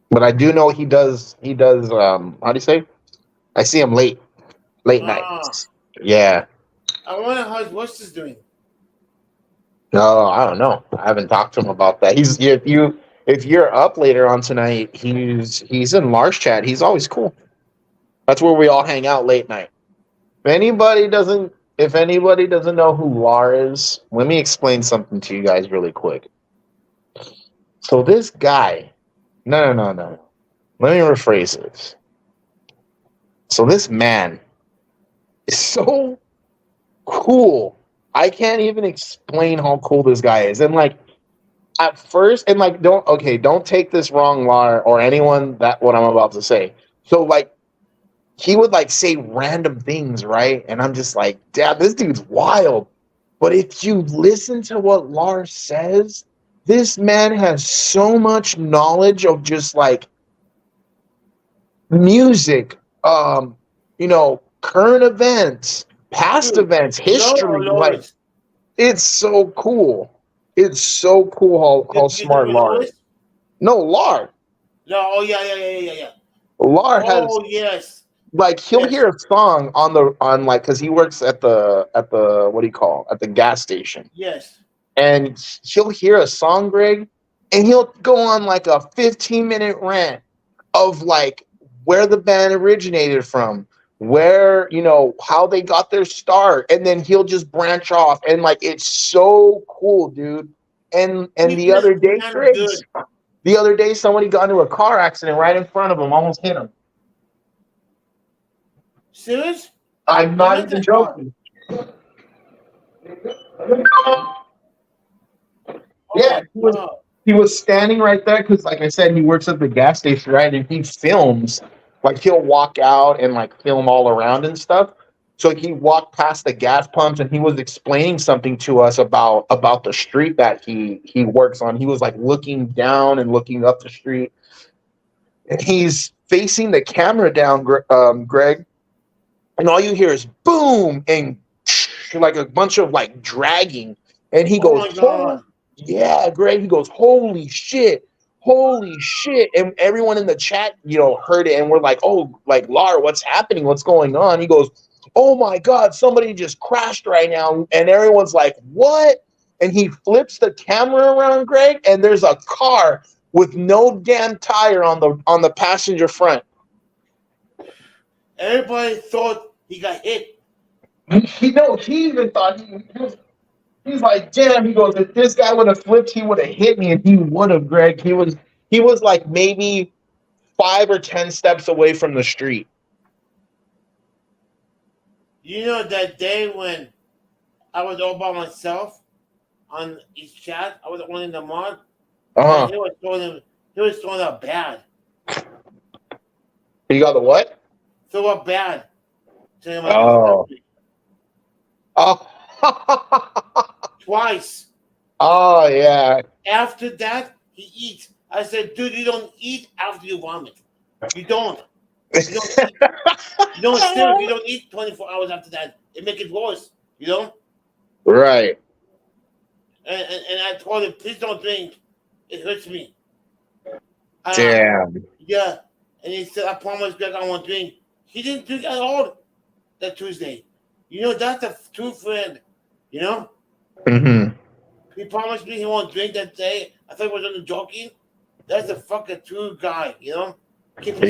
But I do know he does how do you say? I see him late nights. Yeah. I wonder how what's this doing? No, I don't know. I haven't talked to him about that. If you're up later on tonight, he's in Lars chat. He's always cool. That's where we all hang out late night. If anybody doesn't know who Lar is, let me explain something to you guys really quick. So this guy, no. Let me rephrase this. So this man is so cool. I can't even explain how cool this guy is. And like at first, and like don't take this wrong, Lar, or anyone that what I'm about to say. So like he would like say random things, right? And I'm just like, damn, this dude's wild. But if you listen to what Lars says, this man has so much knowledge of just like music, current events, past events, history. Like it's so cool. It's so cool how smart Lars is. No, Lars. No, oh yeah. Lars has. Oh yes. Like he'll hear a song on because he works at the what do you call at the gas station. Yes. And he'll hear a song, Greg, and he'll go on like a 15-minute rant of like where the band originated from, where, you know, how they got their start, and then he'll just branch off, and like it's so cool, dude. And the other day, Griggs, the other day somebody got into a car accident right in front of him, almost hit him. Serious? I'm not even joking. Yeah, he was standing right there because, like I said, he works at the gas station, right? And he films, like he'll walk out and like film all around and stuff. So he walked past the gas pumps and he was explaining something to us about the street that he works on. He was like looking down and looking up the street, and he's facing the camera down, Greg, and all you hear is boom and like a bunch of like dragging, and he goes, my God. yeah, Greg, he goes, holy shit, and everyone in the chat, you know, heard it, and we're like, oh, like, Lar, what's happening, what's going on? He goes, oh my God, somebody just crashed right now, and everyone's like, what? And he flips the camera around, Greg, and there's a car with no damn tire on the passenger front. Everybody thought he got hit. He even thought he's like, damn, he goes, if this guy would have flipped, he would have hit me, and he would have, Greg. He was like maybe 5 or 10 steps away from the street. You know that day when I was all by myself on his chat, I was only in the mod. Uh-huh. He was throwing up bad. You got the what? Throw up bad. Oh. Twice. Oh, yeah. After that, he eats. I said, dude, you don't eat after you vomit. You don't. You don't eat. You don't eat 24 hours after that. It makes it worse. You know? Right. And I told him, please don't drink. It hurts me. Damn. Yeah. And he said, I promise, Greg, I won't drink. He didn't drink at all that Tuesday. You know, that's a true friend. You know? Mm-hmm. He promised me he won't drink that day. I thought he was only joking. That's a fucking true guy, you know? Keep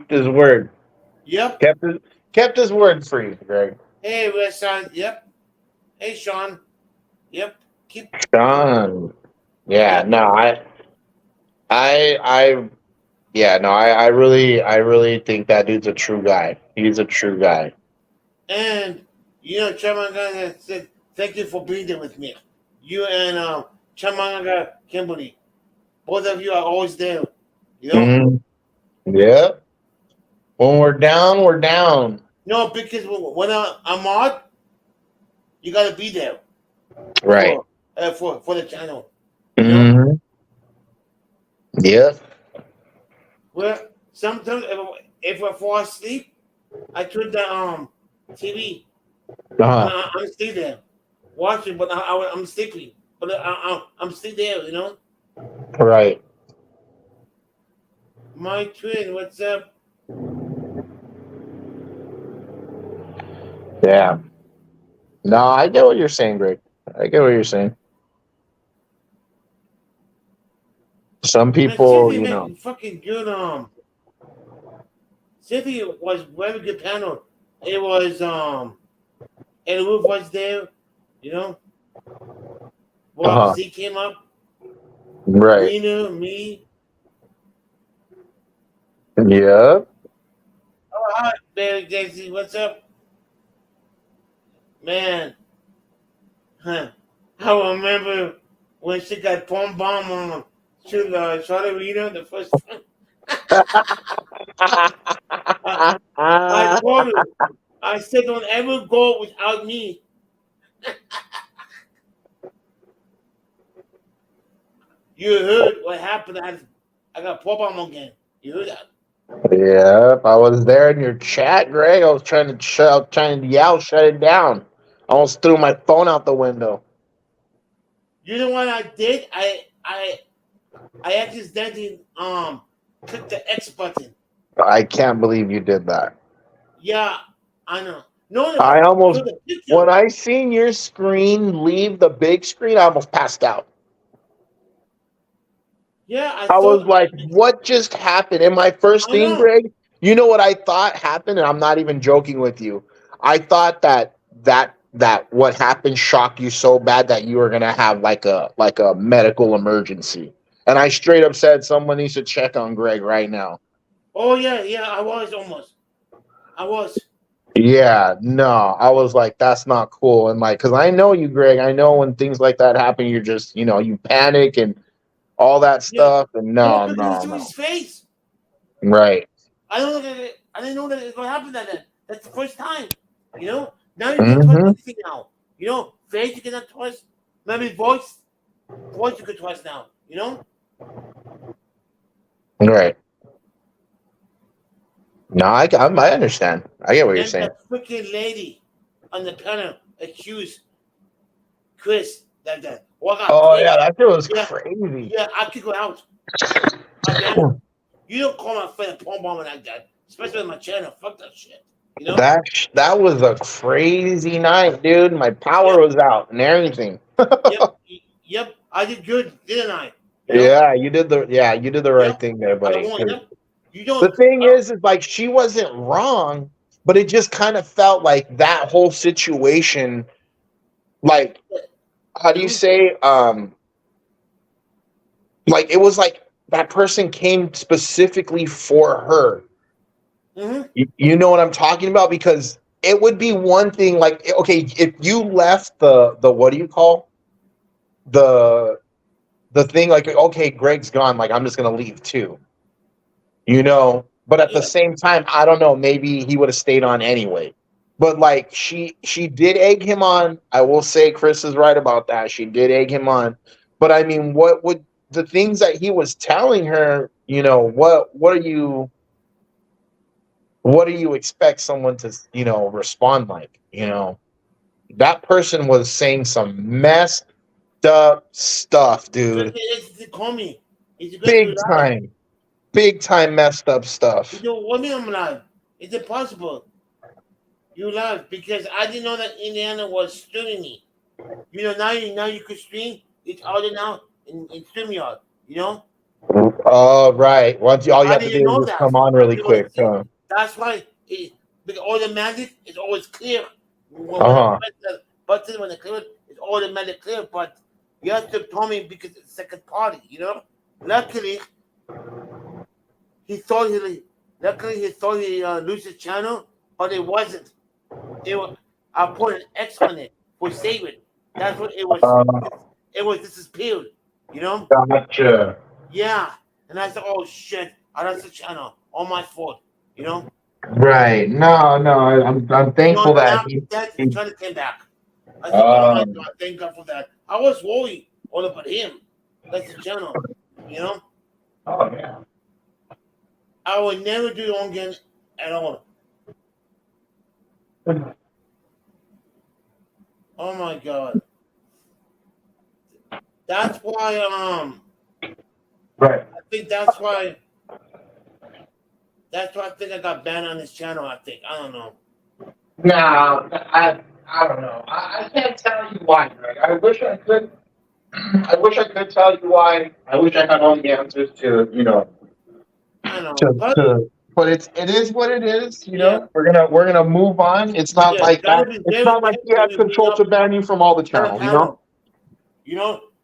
his word. Yep. Kept his word for you, Greg. Hey, Westside. Yep. Hey, Sean. Yep. Sean. Yeah, no, I really think that dude's a true guy. He's a true guy. And, you know, Chamanga said, thank you for being there with me. You and Chamanga Kimberly. Both of you are always there. You know? Mm-hmm. Yeah. When we're down, we're down. No, because when I'm on, you got to be there. Right. For the channel. Mm-hmm. Yeah. Well, sometimes if I fall asleep, I turn the TV. Uh-huh. I'm still there, watching, but I'm sleeping. But I'm still there, you know. Right. My twin, what's up? Yeah. No, I get what you're saying, Greg. I get what you're saying. Some people, you know, fucking good. City was very good panel. It was and Wolf was there, you know. Well, Z came up. Right. Rena, me. Yeah. Oh, hi, Barry Daisy. What's up? Man. Huh. I remember when she got bomb on Rita the first time. I told her, I said, don't ever go without me. You heard what happened. I got pop bomb again. You heard that? Yeah, I was there in your chat, Greg. I was trying to yell, shut it down. I almost threw my phone out the window. You know what I did? I accidentally clicked the X button. I can't believe you did that. Yeah, I know. No, I almost, when I seen your screen leave the big screen, I almost passed out. Yeah, I was like, what just happened? And my first I thing, know. Greg, you know what I thought happened? And I'm not even joking with you. I thought that what happened shocked you so bad that you were gonna have like a medical emergency. And I straight up said someone needs to check on Greg right now. Oh yeah, I was almost. I was. Yeah, no, I was like, that's not cool. And like, cause I know you, Greg. I know when things like that happen, you're just, you panic and all that Yeah. stuff. And No, no, because no, to no. his face. Right. I don't look at it. I didn't know that it's gonna happen that day. That's the first time. You know. Now you can trust Mm-hmm. anything now. You know, face you cannot trust. Maybe voice you can trust now. You know. Right. No, I understand. I get what you're And saying. that freaking lady on the panel accused Chris that. What got Oh paid? yeah, that shit was Yeah, crazy. yeah. I kick her out. Again, you don't call my friend a porn bomber like that, especially on my channel. Fuck that shit. You know. That was a crazy night, dude. My power Yep. was out and everything. Yep. I did good, didn't I? You know. Yeah, you did the right Yep. thing there, I buddy. won. Yep. You The don't. thing is like she wasn't wrong, but it just kind of felt like that whole situation, like how do you say, like it was like that person came specifically for her. Mm-hmm. You know what I'm talking about? Because it would be one thing, like, okay, if you left the what do you call the thing, like, okay, Greg's gone, like I'm just gonna leave too, but at the Yep. same time, I don't know, maybe he would have stayed on anyway. But like she did egg him on. I will say Chris is right about that. She did egg him on. But I mean, what would the things that he was telling her, what do you expect someone to, respond like? That person was saying some messed up stuff, dude. It's call me. It's going to lie. Big time messed up stuff. You know what? I'm alive. It's impossible. You lied because I didn't know that Indiana was streaming me. Now you could stream. It's out there now in StreamYard. Oh, right. Once all you I have to didn't do know is just that. come on really You know what I'm quick. saying? That's why the automatic is always clear. When Uh-huh. I press the button when it clear, it's automatic clear. But you have to tell me because it's second party. Luckily, he thought he lose his channel, but it wasn't. I put an X on it for save it. That's what it was. It was disappeared. Gotcha. Yeah. And I said, oh shit, I lost the channel. All my fault. Right. No, I'm thankful that That channel came back. I said, oh my god, thank God for that. I was worried all about him. That's the channel. Oh yeah. I would never do it again at all. Oh my god. That's why Right. I think that's why I think I got banned on this channel, I think. I don't know. No, I don't know. I can't tell you why, Greg. I wish I could tell you why. I wish I had all the answers to, I know. but it is what it is, Yeah. We're gonna move on. It's not like that. It's not like he has control to ban you from all the channels,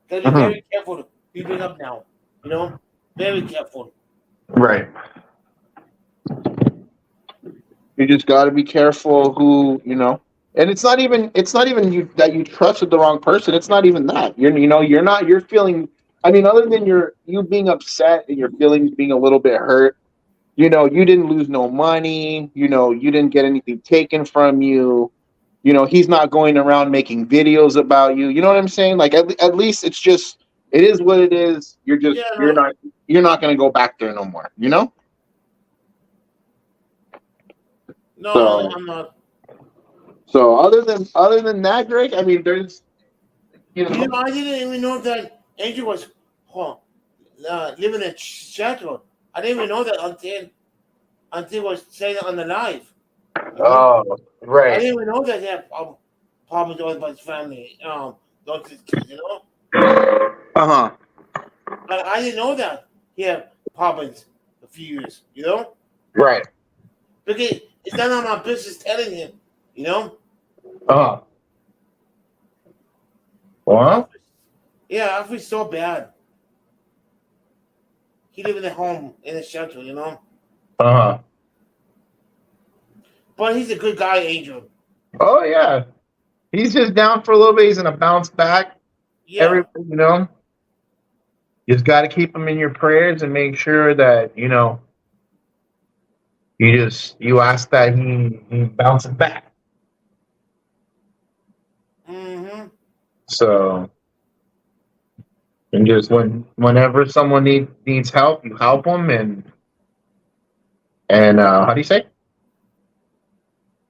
Gotta be Mhm. very careful to be bring up now. Very careful. Right. You just got to be careful who, and it's not even you that you trusted the wrong person. It's not even that. You're feeling, I mean, other than you being upset and your feelings being a little bit hurt, you didn't lose no money, you didn't get anything taken from you. He's not going around making videos about you. You know what I'm saying? Like at least it is what it is. You're not going to go back there no more, No, So- I'm not. So other than that, Greg, I mean, there's, I didn't even know that Andrew was living in Seattle. I didn't even know that until it was saying it on the live. oh, I right. didn't even know that he had problems with his family. Those kids, Uh-huh. I didn't know that he had problems a few years, you know? Right. Because it's not on my business telling him, you know? Uh-huh. Well, Yeah, I feel so bad. He living at home in a shelter, you know? uh-huh. But he's a good guy, Angel. Oh, yeah. He's just down for a little bit. He's going to bounce back. Yeah. You know, you just got to keep him in your prayers and make sure that, you know, you ask that he bounces back. Mm-hmm. So, and just whenever someone needs help, you help them, and how do you say?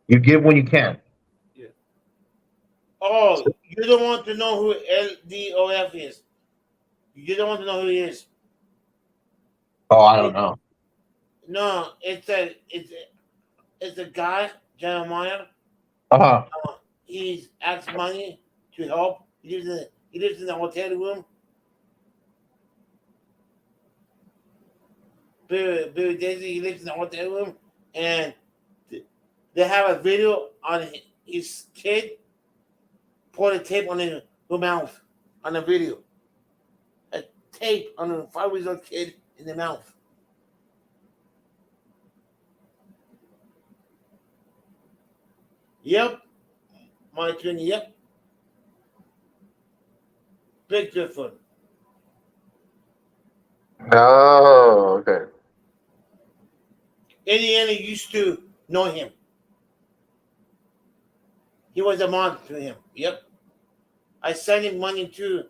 You give when you can. Yeah. Oh, you don't want to know who LDOF is. You don't want to know who he is. Oh, I don't know. No, it's a guy, Jeremiah. Uh-huh. He's asked money to help. He lives in the hotel room. Billy Daisy, he lives in the hotel room, and they have a video on his kid put a tape on her mouth on the video. A tape on a 5-year-old kid in the mouth. Yep. My twin, yep. Big difference. Oh, okay. Indiana used to know him. He was a mom to him. Yep. I sent him money too.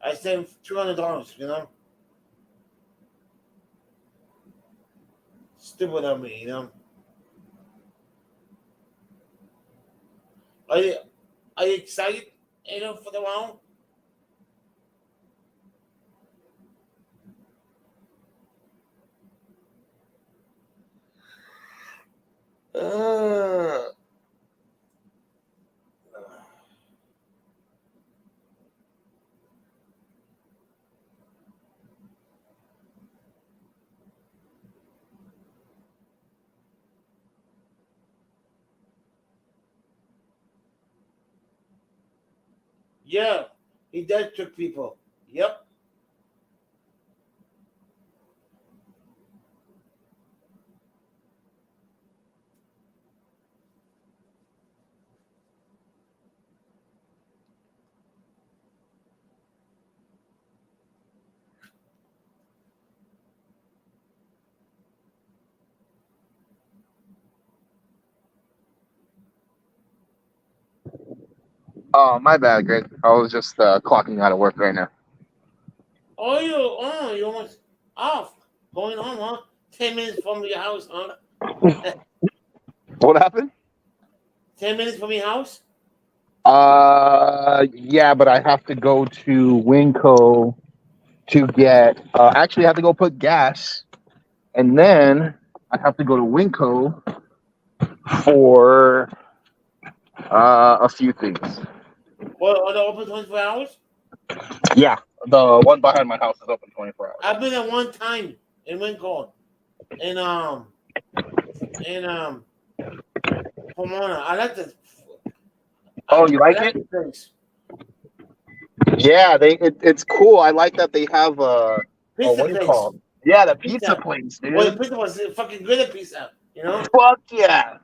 I sent him $200, you know. Stupid of me, you know. Are you excited, you know, for the round? Uh, yeah, he does trick people. Yep. Oh, my bad, Greg. I was just clocking out of work right now. You almost off. Going home, huh? 10 minutes from your house, huh? What happened? 10 minutes from your house? Yeah, but I have to go to Winco to get. Actually, I have to go put gas, and then I have to go to Winco for a few things. Well, are they open 24 hours? Yeah, the one behind my house is open 24 hours. I've been at one time in Wincon. And Pomona. I like the. Oh, you like it? The place. Yeah, it's cool. I like that they have what Pizza do you place. call it? Yeah, the pizza Pizza. place, dude. Well, the pizza was fucking good at pizza, you know? Fuck yeah.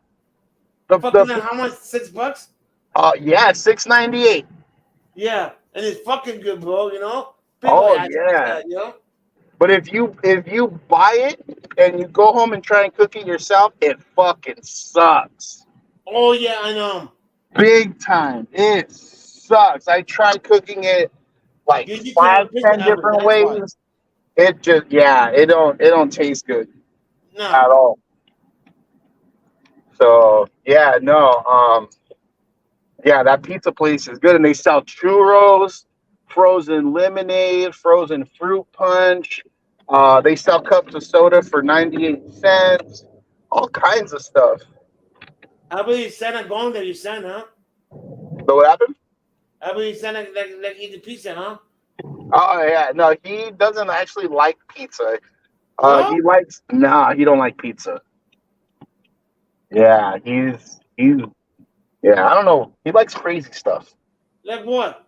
Fucking how much? $6? Yeah, $6.98. Yeah, and it's fucking good, bro. You know. Oh, ask yeah. that, you know. But if you buy it and you go home and try and cook it yourself, it fucking sucks. Oh yeah, I know. Big time. It sucks. I tried cooking it like You need 5, to 10 different that's ways. why. It just it don't taste good No. at all. So yeah, no, yeah, that pizza place is good, and they sell churros, frozen lemonade, frozen fruit punch. They sell cups of soda for 98 cents. All kinds of stuff. I believe Santa going there. You sent, huh? So what happened? I believe Santa like eat the pizza, huh? Oh yeah, no, he doesn't actually like pizza. No? He don't like pizza. Yeah, he's yeah, I don't know. He likes crazy stuff. Like what?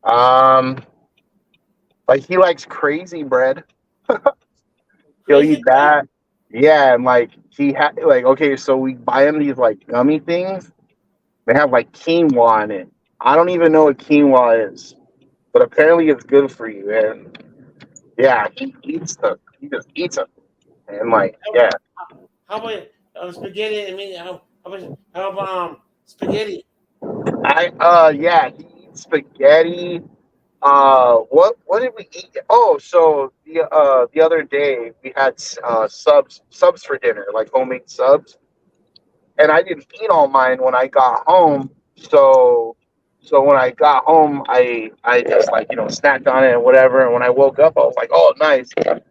Um, like he likes crazy bread. He'll Crazy eat bread? that. Yeah, and like he had like okay, so we buy him these like gummy things. They have like quinoa in it. I don't even know what quinoa is, but apparently it's good for you. And yeah, he eats them. He just eats them. And like yeah, How about spaghetti? I mean, how about spaghetti? yeah, he eats spaghetti. What did we eat? Oh, so the other day we had subs for dinner, like homemade subs, and I didn't eat all mine when I got home. So when I got home, I just like snacked on it and whatever. And when I woke up, I was like, oh nice,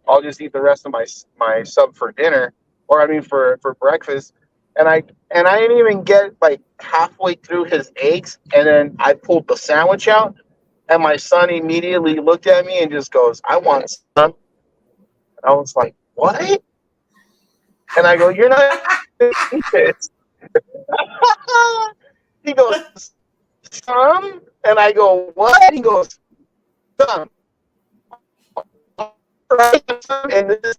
I'll just eat the rest of my sub for dinner, or I mean for breakfast. And I didn't even get like halfway through his eggs, and then I pulled the sandwich out. And my son immediately looked at me and just goes, I want some. And I was like, what? And I go, you're not going to eat this. He goes, some? And I go, what? He goes, some. Right? And this,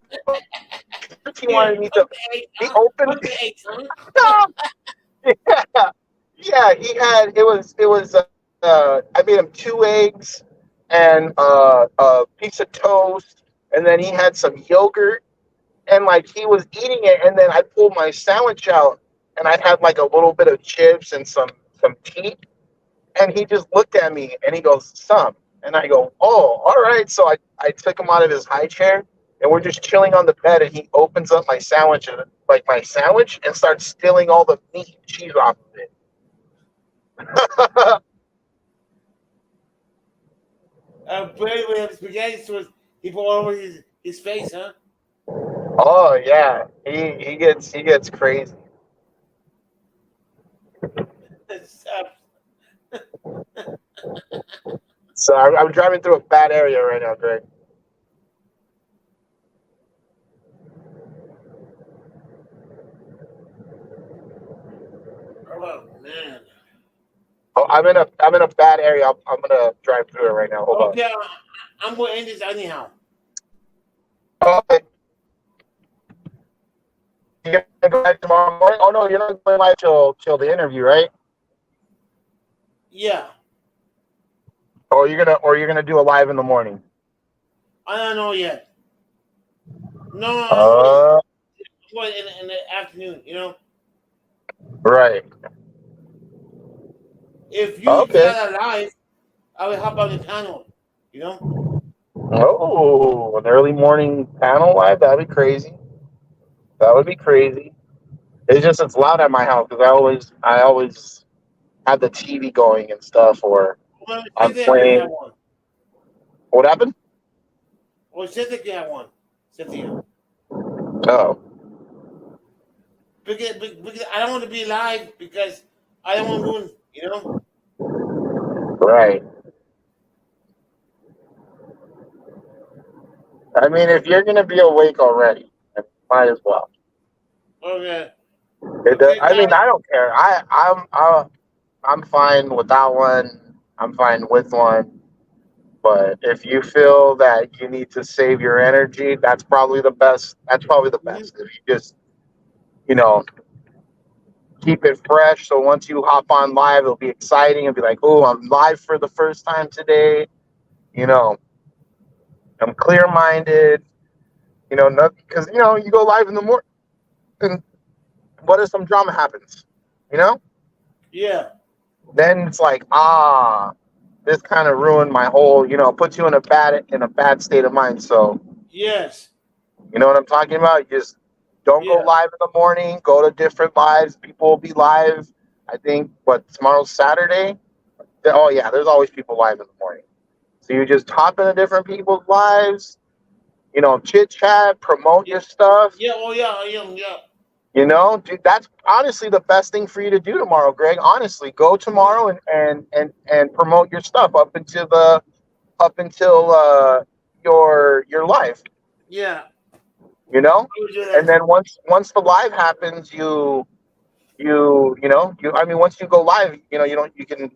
he wanted me to, he opened, yeah, yeah, I made him 2 eggs and a piece of toast. And then he had some yogurt. And like he was eating it, and then I pulled my sandwich out, and I had like a little bit of chips and some tea, and he just looked at me and he goes, "Some," and I go, "Oh, all right." So I took him out of his high chair, and we're just chilling on the bed, and he opens up my sandwich and starts stealing all the meat and cheese off of it. Bread with spaghetti sauce. He put all over his face, huh? Oh yeah, he gets crazy. So I'm driving through a bad area right now, Greg. Oh man. Oh, I'm in a bad area. I'm gonna drive through it right now. Hold Okay, I'm going to end this anyhow. on. Okay. You gonna go back tomorrow morning? Oh no, you're not going live till the interview, right? Yeah. Or you're gonna do a live in the morning. I don't know yet. No, Uh, I'm going in the afternoon, right. If you Okay. got a live, I will hop on the panel, Oh, an early morning panel live? That'd be crazy. That would be crazy. It's loud at my house because I always have the TV going and stuff, or Well, I'm Cynthia already playing. had one. What happened? Well, Cynthia had one. Cynthia. Oh, Because I don't want to be live because I don't want to ruin, right. I mean, if you're gonna be awake already, then might as well. Okay. I mean, I don't care. I'm fine without one. I'm fine with one. But if you feel that you need to save your energy, that's probably the best. That's probably the best. If you just, you know, keep it fresh. So once you hop on live, it'll be exciting. It'll be like, oh, I'm live for the first time today. You know, I'm clear minded. Not because you go live in the morning, and what if some drama happens? Yeah. Then it's like, this kind of ruined my whole. Puts you in a bad state of mind. So Yes. you know what I'm talking about. You just don't go Yeah. live in the morning. Go to different lives. People will be live. I think tomorrow's Saturday. Oh yeah, there's always people live in the morning. So you just hop into different people's lives. Chit chat, promote your stuff. Yeah. Oh yeah. Yeah. Dude, that's honestly the best thing for you to do tomorrow, Greg. Honestly, go tomorrow and promote your stuff up into up until your live. Yeah. You know, I would do that. and then once the live happens, I mean, once you go live, you can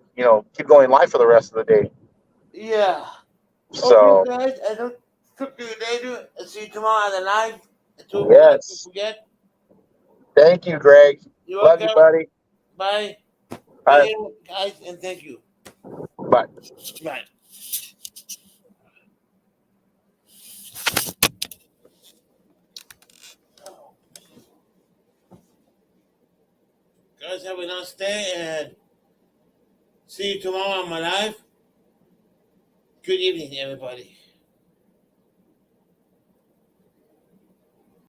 keep going live for the rest of the day. Yeah. So Okay, guys, I don't talk to you later. I'll see you tomorrow on the live. Don't yes, forget. thank you, Greg. You're Love you, welcome. buddy. Bye. All Bye, guys, and thank you. right, bye. Bye. Guys, have a nice day and see you tomorrow on my live. Good evening, everybody.